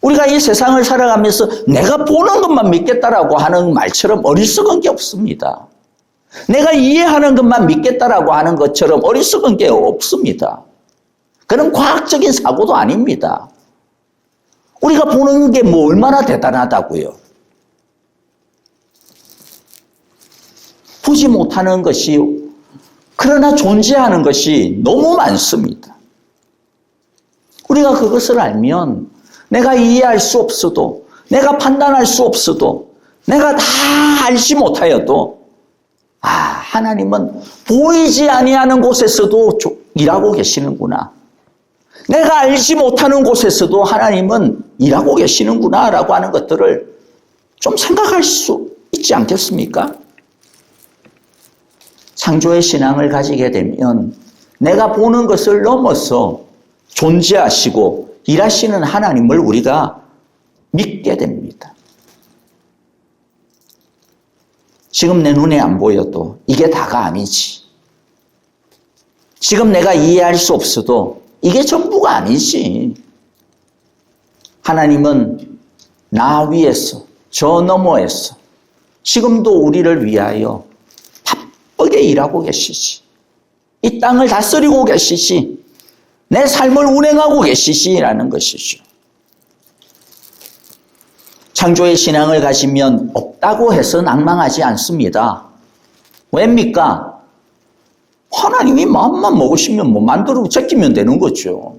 우리가 이 세상을 살아가면서 내가 보는 것만 믿겠다라고 하는 말처럼 어리석은 게 없습니다. 내가 이해하는 것만 믿겠다라고 하는 것처럼 어리석은 게 없습니다. 그런 과학적인 사고도 아닙니다. 우리가 보는 게 뭐 얼마나 대단하다고요. 보지 못하는 것이, 그러나 존재하는 것이 너무 많습니다. 우리가 그것을 알면 내가 이해할 수 없어도, 내가 판단할 수 없어도, 내가 다 알지 못하여도 하나님은 보이지 아니하는 곳에서도 일하고 계시는구나. 내가 알지 못하는 곳에서도 하나님은 일하고 계시는구나 라고 하는 것들을 좀 생각할 수 있지 않겠습니까? 창조의 신앙을 가지게 되면 내가 보는 것을 넘어서 존재하시고 일하시는 하나님을 우리가 믿게 됩니다. 지금 내 눈에 안 보여도 이게 다가 아니지. 지금 내가 이해할 수 없어도 이게 전부가 아니지. 하나님은 나 위에서, 저 너머에서 지금도 우리를 위하여 바쁘게 일하고 계시지. 이 땅을 다스리고 계시지. 내 삶을 운행하고 계시지라는 것이죠. 창조의 신앙을 가지면 없다고 해서 낭망하지 않습니다. 왜입니까? 하나님이 마음만 먹으시면 뭐 만들고 제끼면 되는 거죠.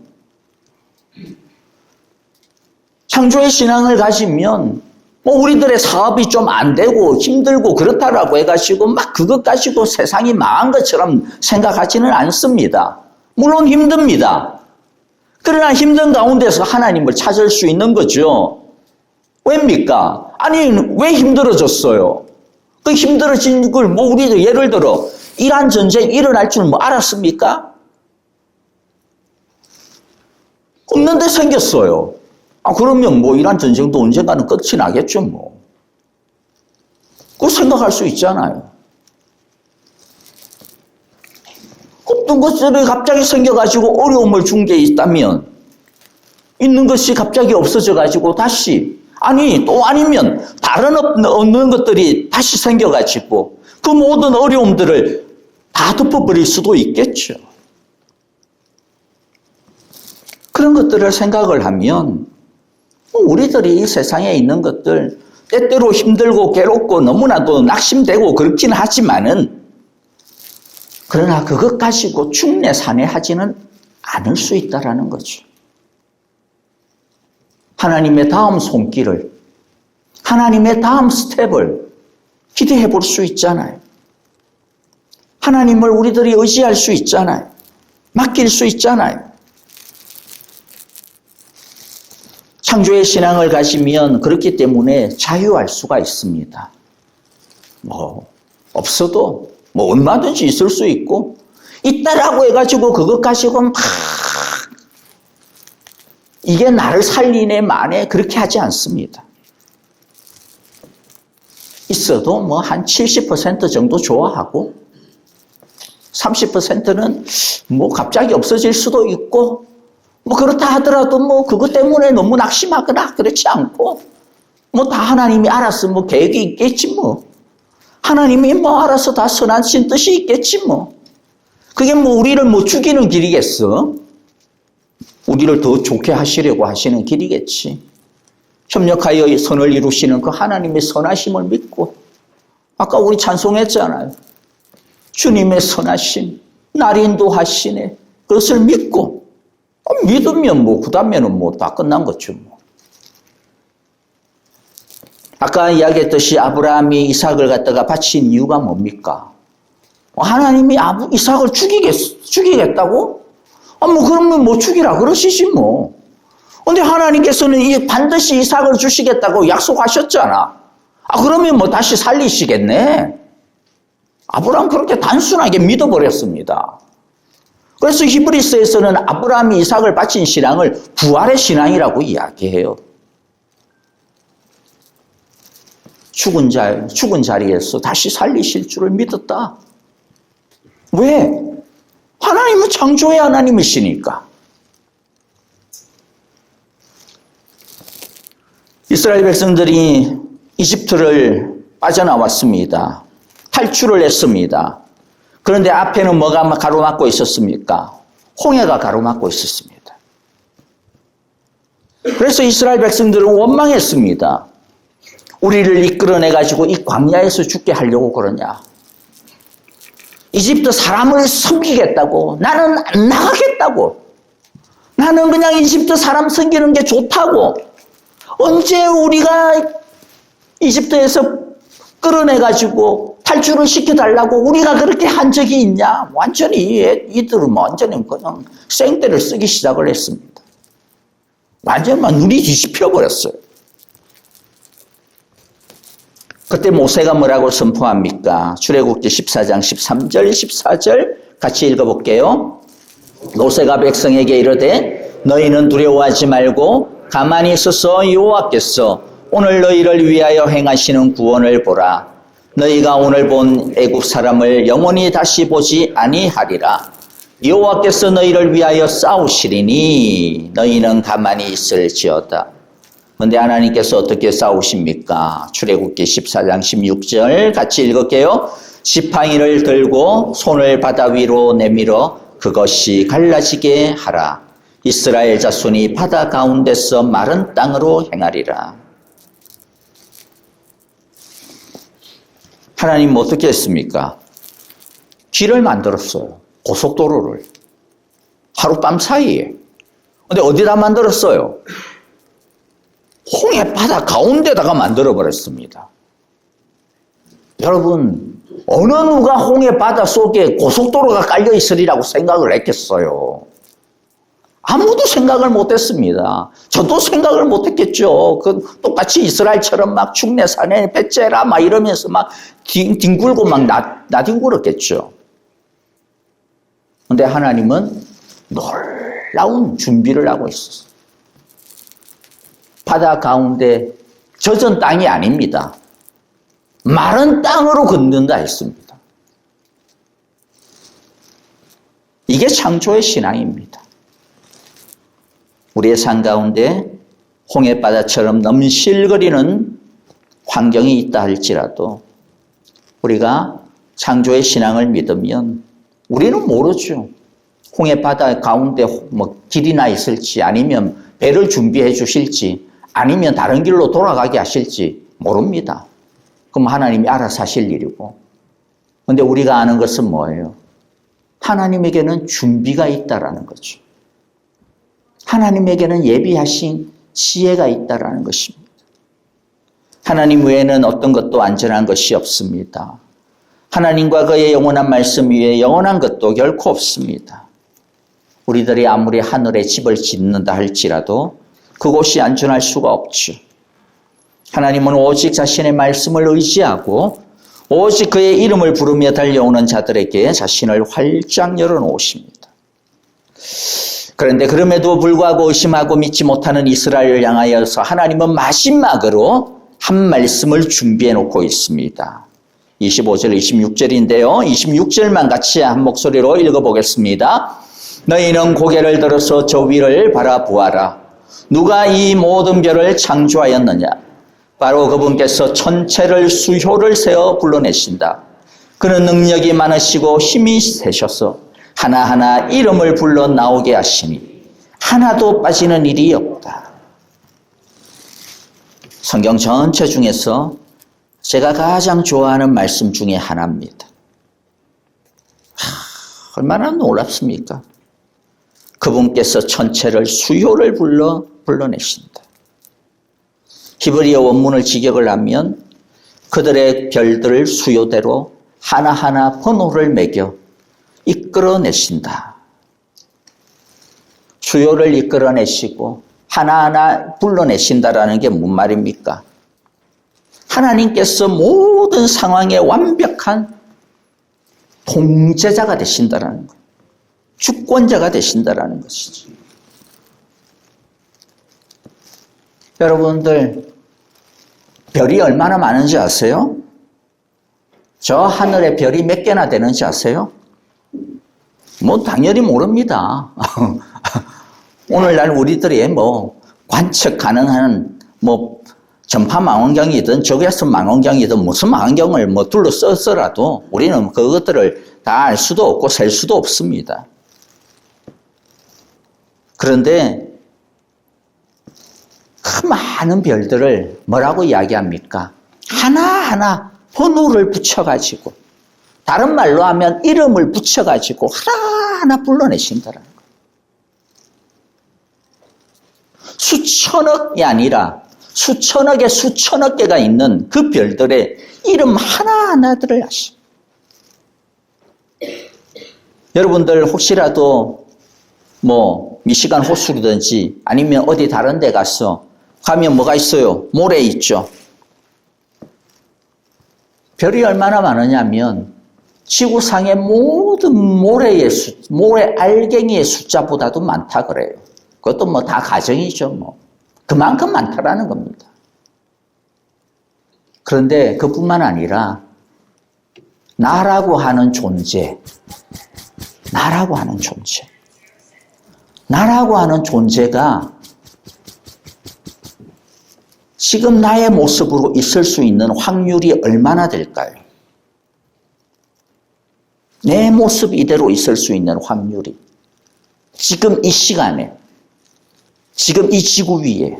창조의 신앙을 가지면 뭐 우리들의 사업이 좀 안 되고 힘들고 그렇다라고 해가지고 막 그것 가지고 세상이 망한 것처럼 생각하지는 않습니다. 물론 힘듭니다. 그러나 힘든 가운데서 하나님을 찾을 수 있는 거죠. 왜입니까? 아니, 왜 힘들어졌어요? 그 힘들어진 걸 뭐 우리도 예를 들어 이란 전쟁 일어날 줄 뭐 알았습니까? 없는데 생겼어요. 그러면 뭐 이란 전쟁도 언젠가는 끝이 나겠죠, 뭐. 그거 생각할 수 있잖아요. 없던 것들이 갑자기 생겨가지고 어려움을 준 게 있다면, 있는 것이 갑자기 없어져가지고 다시, 또 아니면 다른 없는 것들이 다시 생겨가지고 그 모든 어려움들을 다 덮어버릴 수도 있겠죠. 그런 것들을 생각을 하면 우리들이 이 세상에 있는 것들 때때로 힘들고 괴롭고 너무나도 낙심되고 그렇긴 하지만은 그러나 그것 가지고 충내산해하지는 않을 수 있다라는 거죠. 하나님의 다음 손길을, 하나님의 다음 스텝을 기대해 볼 수 있잖아요. 하나님을 우리들이 의지할 수 있잖아요. 맡길 수 있잖아요. 창조의 신앙을 가지면 그렇기 때문에 자유할 수가 있습니다. 없어도 얼마든지 있을 수 있고, 있다라고 해가지고 그것 가지고 막 이게 나를 살리네 마네 그렇게 하지 않습니다. 있어도 한 70% 정도 좋아하고 30%는 갑자기 없어질 수도 있고 그렇다 하더라도 그것 때문에 너무 낙심하거나 그렇지 않고 다 하나님이 알아서 계획이 있겠지 하나님이 알아서 다 선하신 뜻이 있겠지 그게 우리를 죽이는 길이겠어? 우리를 더 좋게 하시려고 하시는 길이겠지. 협력하여 선을 이루시는 그 하나님의 선하심을 믿고 아까 우리 찬송했잖아요. 주님의 선하심, 날 인도하시네. 그것을 믿고 믿으면 그 다음에는 다 끝난 거죠. 아까 이야기했듯이 아브라함이 이삭을 갖다가 바친 이유가 뭡니까? 하나님이 이삭을 죽이겠다고? 뭐 그러면 뭐 죽이라 그러시지 뭐. 근데 하나님께서는 반드시 이삭을 주시겠다고 약속하셨잖아. 그러면 뭐 다시 살리시겠네. 아브라함 그렇게 단순하게 믿어버렸습니다. 그래서 히브리서에서는 아브라함이 이삭을 바친 신앙을 부활의 신앙이라고 이야기해요. 죽은 자리에서 다시 살리실 줄을 믿었다. 왜? 하나님은 창조의 하나님이시니까. 이스라엘 백성들이 이집트를 빠져나왔습니다. 탈출을 했습니다. 그런데 앞에는 뭐가 가로막고 있었습니까? 홍해가 가로막고 있었습니다. 그래서 이스라엘 백성들은 원망했습니다. 우리를 이끌어내가지고 이 광야에서 죽게 하려고 그러냐. 이집트 사람을 섬기겠다고. 나는 안 나가겠다고. 나는 그냥 이집트 사람 섬기는 게 좋다고. 언제 우리가 이집트에서 끌어내가지고 탈출을 시켜달라고 우리가 그렇게 한 적이 있냐. 완전히 이들은 완전히 그냥 생떼를 쓰기 시작을 했습니다. 완전히 눈이 뒤집혀 버렸어요. 그때 모세가 뭐라고 선포합니까? 출애굽기 14장 13절 14절 같이 읽어볼게요. 모세가 백성에게 이르되 너희는 두려워하지 말고 가만히 있어서 여호와께서 오늘 너희를 위하여 행하시는 구원을 보라. 너희가 오늘 본 애국 사람을 영원히 다시 보지 아니하리라. 여호와께서 너희를 위하여 싸우시리니 너희는 가만히 있을지어다. 그런데 하나님께서 어떻게 싸우십니까? 출애굽기 14장 16절 같이 읽을게요. 지팡이를 들고 손을 바다 위로 내밀어 그것이 갈라지게 하라. 이스라엘 자손이 바다 가운데서 마른 땅으로 행하리라. 하나님 어떻게 했습니까? 길을 만들었어요. 고속도로를. 하룻밤 사이에. 근데 어디다 만들었어요? 홍해 바다 가운데다가 만들어버렸습니다. 여러분, 어느 누가 홍해 바다 속에 고속도로가 깔려있으리라고 생각을 했겠어요? 아무도 생각을 못했습니다. 저도 생각을 못했겠죠. 똑같이 이스라엘처럼 막 축내산에 배째라 막 이러면서 막 뒹굴고 막 나뒹굴었겠죠. 그런데 하나님은 놀라운 준비를 하고 있었어요. 바다 가운데 젖은 땅이 아닙니다. 마른 땅으로 걷는다 했습니다. 이게 창조의 신앙입니다. 우리의 삶 가운데 홍해바다처럼 넘실거리는 환경이 있다 할지라도 우리가 창조의 신앙을 믿으면 우리는 모르죠. 홍해바다 가운데 뭐 길이나 있을지 아니면 배를 준비해 주실지 아니면 다른 길로 돌아가게 하실지 모릅니다. 그럼 하나님이 알아서 하실 일이고. 그런데 우리가 아는 것은 뭐예요? 하나님에게는 준비가 있다라는 거죠. 하나님에게는 예비하신 지혜가 있다라는 것입니다. 하나님 외에는 어떤 것도 안전한 것이 없습니다. 하나님과 그의 영원한 말씀 위에 영원한 것도 결코 없습니다. 우리들이 아무리 하늘에 집을 짓는다 할지라도 그곳이 안전할 수가 없죠. 하나님은 오직 자신의 말씀을 의지하고 오직 그의 이름을 부르며 달려오는 자들에게 자신을 활짝 열어놓으십니다. 그런데 그럼에도 불구하고 의심하고 믿지 못하는 이스라엘을 향하여서 하나님은 마지막으로 한 말씀을 준비해 놓고 있습니다. 25절, 26절인데요. 26절만 같이 한 목소리로 읽어보겠습니다. 너희는 고개를 들어서 저 위를 바라보아라. 누가 이 모든 별을 창조하였느냐? 바로 그분께서 천체를 수효를 세어 불러내신다. 그는 능력이 많으시고 힘이 세셔서 하나하나 이름을 불러 나오게 하시니 하나도 빠지는 일이 없다. 성경 전체 중에서 제가 가장 좋아하는 말씀 중에 하나입니다. 얼마나 놀랍습니까? 그분께서 천체를 수효를 불러내신다. 히브리어 원문을 직역을 하면 그들의 별들을 수요대로 하나하나 번호를 매겨 이끌어내신다. 수요를 이끌어내시고 하나하나 불러내신다라는 게 무슨 말입니까? 하나님께서 모든 상황의 완벽한 통제자가 되신다라는 것, 주권자가 되신다라는 것이죠. 여러분들, 별이 얼마나 많은지 아세요? 저 하늘에 별이 몇 개나 되는지 아세요? 뭐 당연히 모릅니다. 오늘날 우리들이 뭐 관측 가능한 뭐 전파 망원경이든 적외선 망원경이든 무슨 망원경을 뭐 둘러싸서라도 우리는 그것들을 다 알 수도 없고 셀 수도 없습니다. 그런데 그 많은 별들을 뭐라고 이야기합니까? 하나하나 번호를 붙여가지고, 다른 말로 하면 이름을 붙여가지고 하나하나 불러내신다는 거예요. 수천억이 아니라 수천억에 수천억 개가 있는 그 별들의 이름 하나하나들을 아십니다. 여러분들 혹시라도 뭐 미시간 호수라든지 아니면 어디 다른 데 가면 뭐가 있어요? 모래 있죠. 별이 얼마나 많으냐면 지구상의 모든 모래 알갱이의 숫자보다도 많다 그래요. 그것도 뭐 다 가정이죠. 뭐 그만큼 많다라는 겁니다. 그런데 그뿐만 아니라 나라고 하는 존재, 나라고 하는 존재가 지금 나의 모습으로 있을 수 있는 확률이 얼마나 될까요? 내 모습 이대로 있을 수 있는 확률이 지금 이 시간에, 지금 이 지구 위에,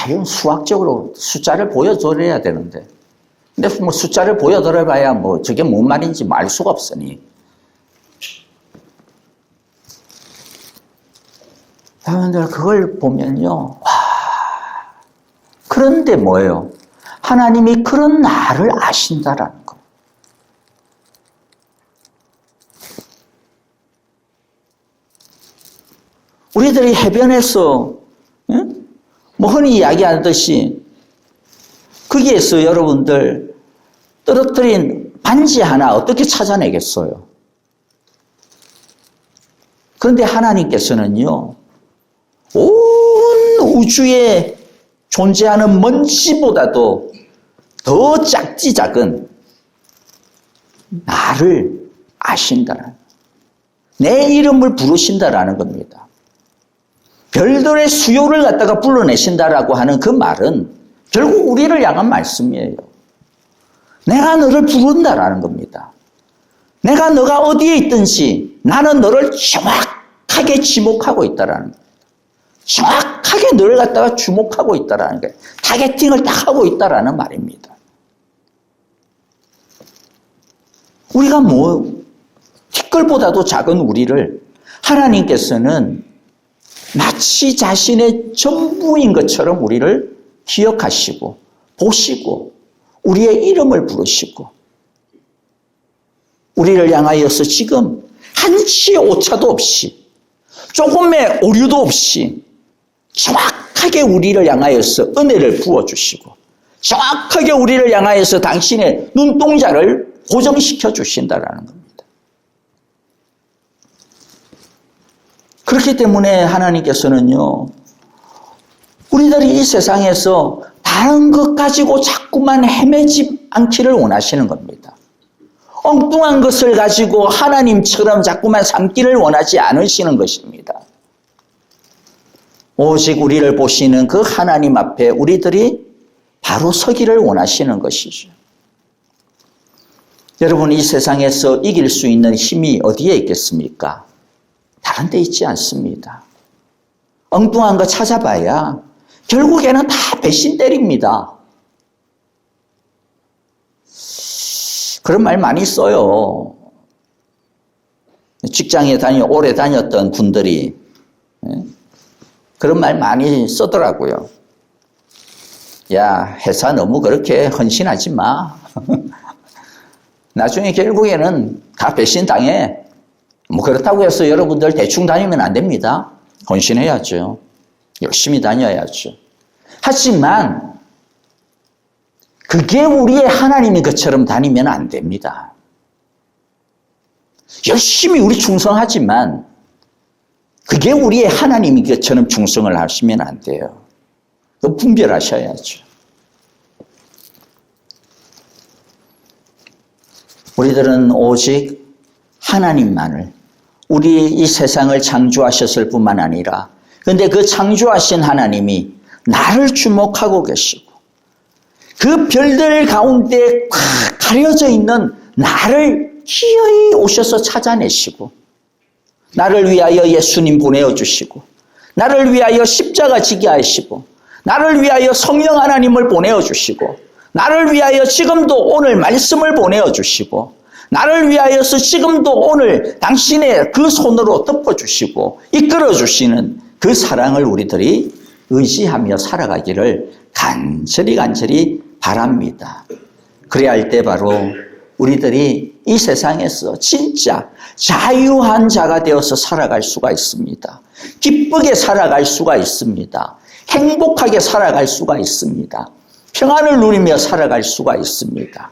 이건 수학적으로 숫자를 보여드려야 되는데, 근데 뭐 숫자를 보여드려봐야 뭐 저게 뭔 말인지 알 수가 없으니. 여러분들 그걸 보면요, 그런데 뭐예요? 하나님이 그런 나를 아신다라는 거. 우리들이 해변에서 뭐 흔히 이야기하듯이 거기에서 여러분들 떨어뜨린 반지 하나 어떻게 찾아내겠어요? 그런데 하나님께서는요, 온 우주에 존재하는 먼지보다도 더 작지 작은 나를 아신다는, 내 이름을 부르신다라는 겁니다. 별들의 수요를 갖다가 불러내신다라고 하는 그 말은 결국 우리를 향한 말씀이에요. 내가 너를 부른다라는 겁니다. 내가 너가 어디에 있든지 나는 너를 정확하게 지목하고 있다라는 겁니다. 정확하게 너를 갖다가 주목하고 있다라는 거예요. 타겟팅을 딱 하고 있다라는 말입니다. 우리가 뭐 티끌보다도 작은 우리를 하나님께서는 마치 자신의 전부인 것처럼 우리를 기억하시고 보시고 우리의 이름을 부르시고 우리를 향하여서 지금 한치의 오차도 없이 조금의 오류도 없이 정확하게 우리를 향하여서 은혜를 부어주시고 정확하게 우리를 향하여서 당신의 눈동자를 고정시켜 주신다라는 겁니다. 그렇기 때문에 하나님께서는요, 우리들이 이 세상에서 다른 것 가지고 자꾸만 헤매지 않기를 원하시는 겁니다. 엉뚱한 것을 가지고 하나님처럼 자꾸만 삼기를 원하지 않으시는 것입니다. 오직 우리를 보시는 그 하나님 앞에 우리들이 바로 서기를 원하시는 것이죠. 여러분, 이 세상에서 이길 수 있는 힘이 어디에 있겠습니까? 다른 데 있지 않습니다. 엉뚱한 거 찾아봐야 결국에는 다 배신 때립니다. 그런 말 많이 써요. 직장에 오래 다녔던 분들이 그런 말 많이 쓰더라고요. 야, 회사 너무 그렇게 헌신하지 마. 나중에 결국에는 다 배신당해. 뭐 그렇다고 해서 여러분들 대충 다니면 안 됩니다. 헌신해야죠. 열심히 다녀야죠. 하지만 그게 우리의 하나님인 것처럼 다니면 안 됩니다. 열심히 우리 충성하지만 그게 우리의 하나님인 것처럼 충성을 하시면 안 돼요. 분별하셔야죠. 우리들은 오직 하나님만을, 우리 이 세상을 창조하셨을 뿐만 아니라, 근데 그 창조하신 하나님이 나를 주목하고 계시고 그 별들 가운데 꽉 가려져 있는 나를 기어이 오셔서 찾아내시고 나를 위하여 예수님 보내어주시고 나를 위하여 십자가 지게 하시고 나를 위하여 성령 하나님을 보내어주시고 나를 위하여 지금도 오늘 말씀을 보내어주시고 나를 위하여서 지금도 오늘 당신의 그 손으로 덮어주시고 이끌어주시는 그 사랑을 우리들이 의지하며 살아가기를 간절히 바랍니다. 그래야 할 때 바로 우리들이 이 세상에서 진짜 자유한 자가 되어서 살아갈 수가 있습니다. 기쁘게 살아갈 수가 있습니다. 행복하게 살아갈 수가 있습니다. 평안을 누리며 살아갈 수가 있습니다.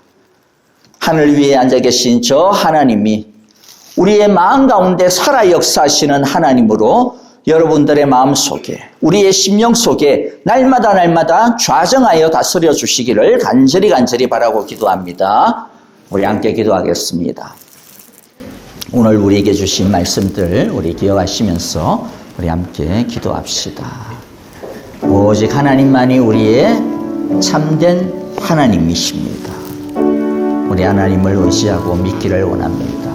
하늘 위에 앉아 계신 저 하나님이 우리의 마음 가운데 살아 역사하시는 하나님으로 여러분들의 마음 속에 우리의 심령 속에 날마다 좌정하여 다스려 주시기를 간절히 바라고 기도합니다. 우리 함께 기도하겠습니다. 오늘 우리에게 주신 말씀들 우리 기억하시면서 우리 함께 기도합시다. 오직 하나님만이 우리의 참된 하나님이십니다. 우리 하나님을 의지하고 믿기를 원합니다.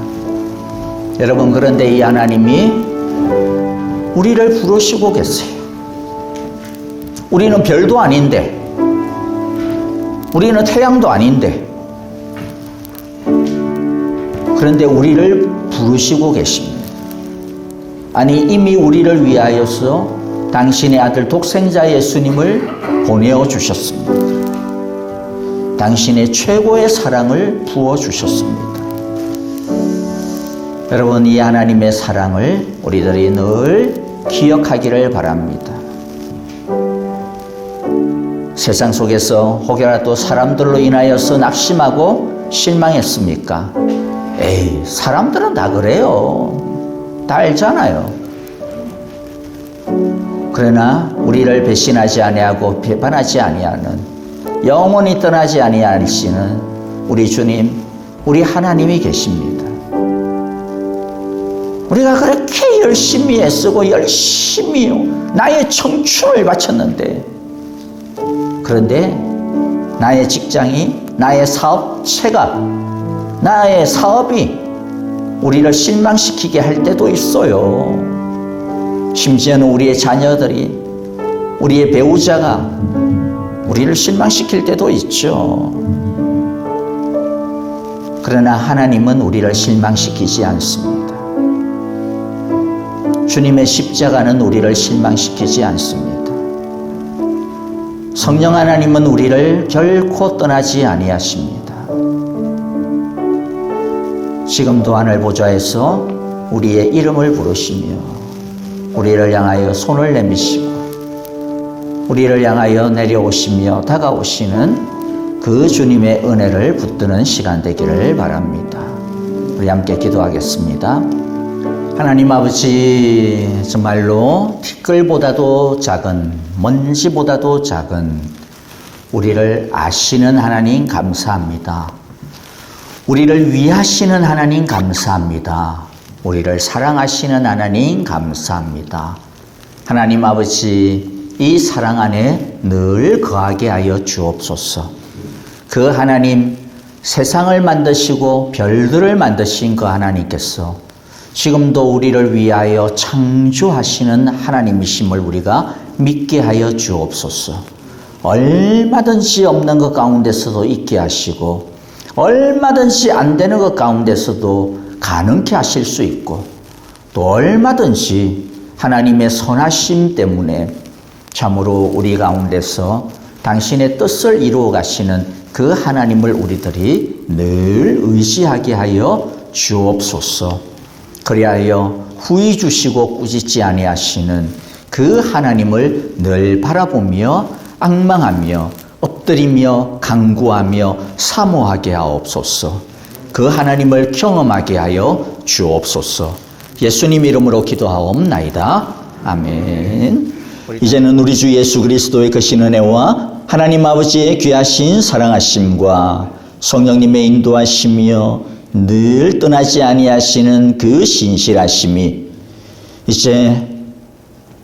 여러분, 그런데 이 하나님이 우리를 부르시고 계세요. 우리는 별도 아닌데, 우리는 태양도 아닌데, 그런데 우리를 부르시고 계십니다. 아니, 이미 우리를 위하여서 당신의 아들 독생자 예수님을 보내어 주셨습니다. 당신의 최고의 사랑을 부어 주셨습니다. 여러분, 이 하나님의 사랑을 우리들이 늘 기억하기를 바랍니다. 세상 속에서 혹여라도 사람들로 인하여서 낙심하고 실망했습니까? 에이, 사람들은 다 그래요. 다 알잖아요. 그러나 우리를 배신하지 아니하고 배반하지 아니하는, 영원히 떠나지 아니하시는 우리 주님, 우리 하나님이 계십니다. 우리가 그렇게 열심히 애쓰고 열심히 나의 청춘을 바쳤는데, 그런데 나의 직장이, 나의 사업체가, 나의 사업이 우리를 실망시키게 할 때도 있어요. 심지어는 우리의 자녀들이, 우리의 배우자가 우리를 실망시킬 때도 있죠. 그러나 하나님은 우리를 실망시키지 않습니다. 주님의 십자가는 우리를 실망시키지 않습니다. 성령 하나님은 우리를 결코 떠나지 아니하십니다. 지금도 하늘 보좌에서 우리의 이름을 부르시며 우리를 향하여 손을 내미시고 우리를 향하여 내려오시며 다가오시는 그 주님의 은혜를 붙드는 시간 되기를 바랍니다. 우리 함께 기도하겠습니다. 하나님 아버지, 정말로 티끌보다도 작은, 먼지보다도 작은 우리를 아시는 하나님 감사합니다. 우리를 위하시는 하나님 감사합니다. 우리를 사랑하시는 하나님 감사합니다. 하나님 아버지, 이 사랑 안에 늘 거하게 하여 주옵소서. 그 하나님, 세상을 만드시고 별들을 만드신 그 하나님께서 지금도 우리를 위하여 창조하시는 하나님이심을 우리가 믿게 하여 주옵소서. 얼마든지 없는 것 가운데서도 있게 하시고 얼마든지 안 되는 것 가운데서도 가능케 하실 수 있고 또 얼마든지 하나님의 선하심 때문에 참으로 우리 가운데서 당신의 뜻을 이루어 가시는 그 하나님을 우리들이 늘 의지하게 하여 주옵소서. 그리하여 후히 주시고 꾸짖지 아니하시는 그 하나님을 늘 바라보며 앙망하며 엎드리며 간구하며 사모하게 하옵소서. 그 하나님을 경험하게 하여 주옵소서. 예수님 이름으로 기도하옵나이다. 아멘. 이제는 우리 주 예수 그리스도의 크신 은혜와 하나님 아버지의 귀하신 사랑하심과 성령님의 인도하심이여 늘 떠나지 아니하시는 그 신실하심이 이제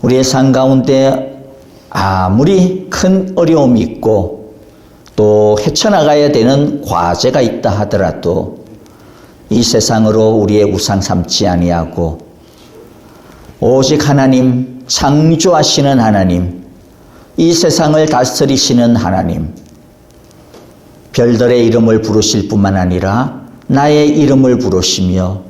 우리의 삶 가운데 아무리 큰 어려움이 있고 또 헤쳐나가야 되는 과제가 있다 하더라도 이 세상으로 우리의 우상 삼지 아니하고 오직 하나님, 창조하시는 하나님, 이 세상을 다스리시는 하나님, 별들의 이름을 부르실 뿐만 아니라 나의 이름을 부르시며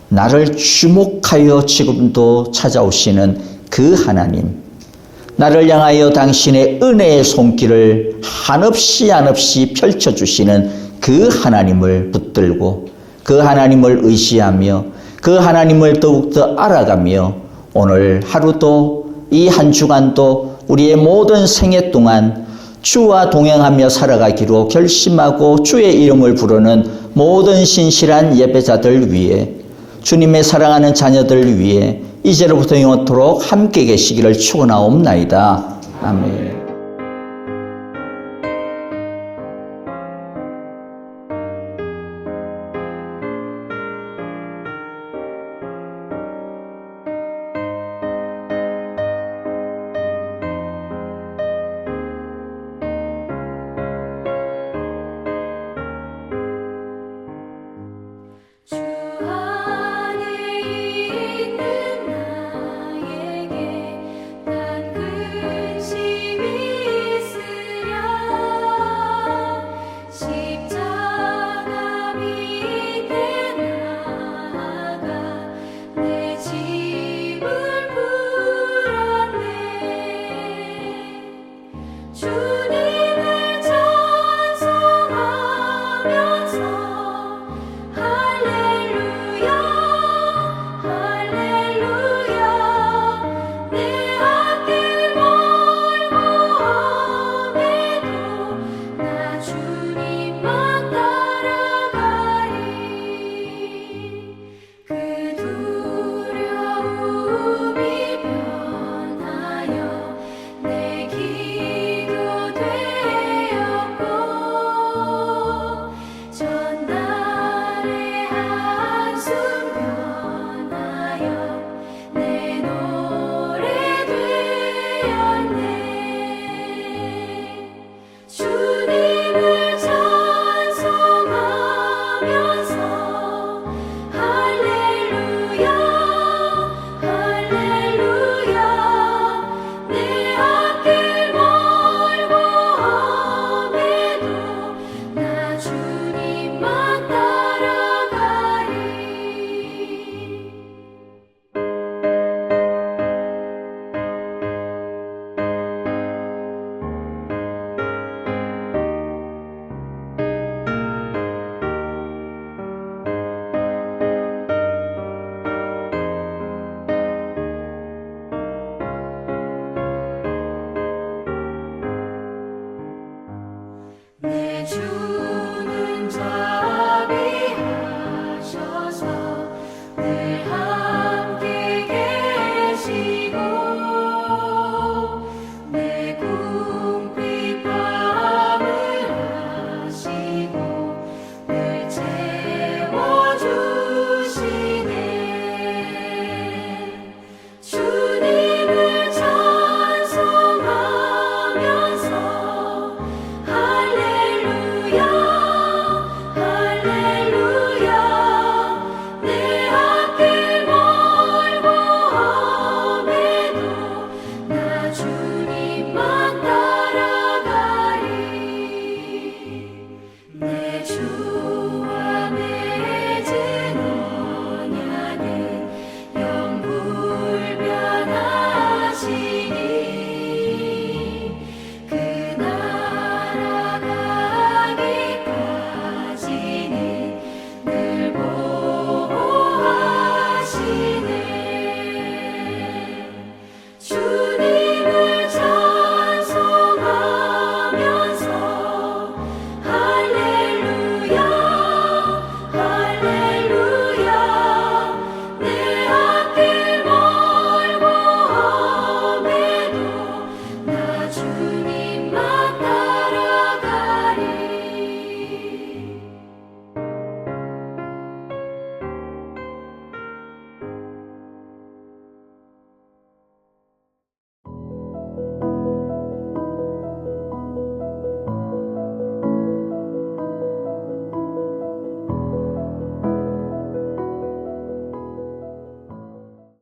나를 주목하여 지금도 찾아오시는 그 하나님, 나를 향하여 당신의 은혜의 손길을 한없이 펼쳐주시는 그 하나님을 붙들고 그 하나님을 의지하며 그 하나님을 더욱더 알아가며 오늘 하루도 이 한 주간도 우리의 모든 생애 동안 주와 동행하며 살아가기로 결심하고 주의 이름을 부르는 모든 신실한 예배자들 위해 주님의 사랑하는 자녀들 위해 이제로부터 영원토록 함께 계시기를 축원하옵나이다. 아멘. 주 안에 있는 나에게 난 근심이 있으랴 십자가 밑에 나아가 내 짐을 풀었네 주님을 찬송하면서 할렐루야 할렐루야 내 앞길 멀고 험해도 나 주님만 따라가리 그 두려움이 변하여 내 기도 되었고 전날의 한숨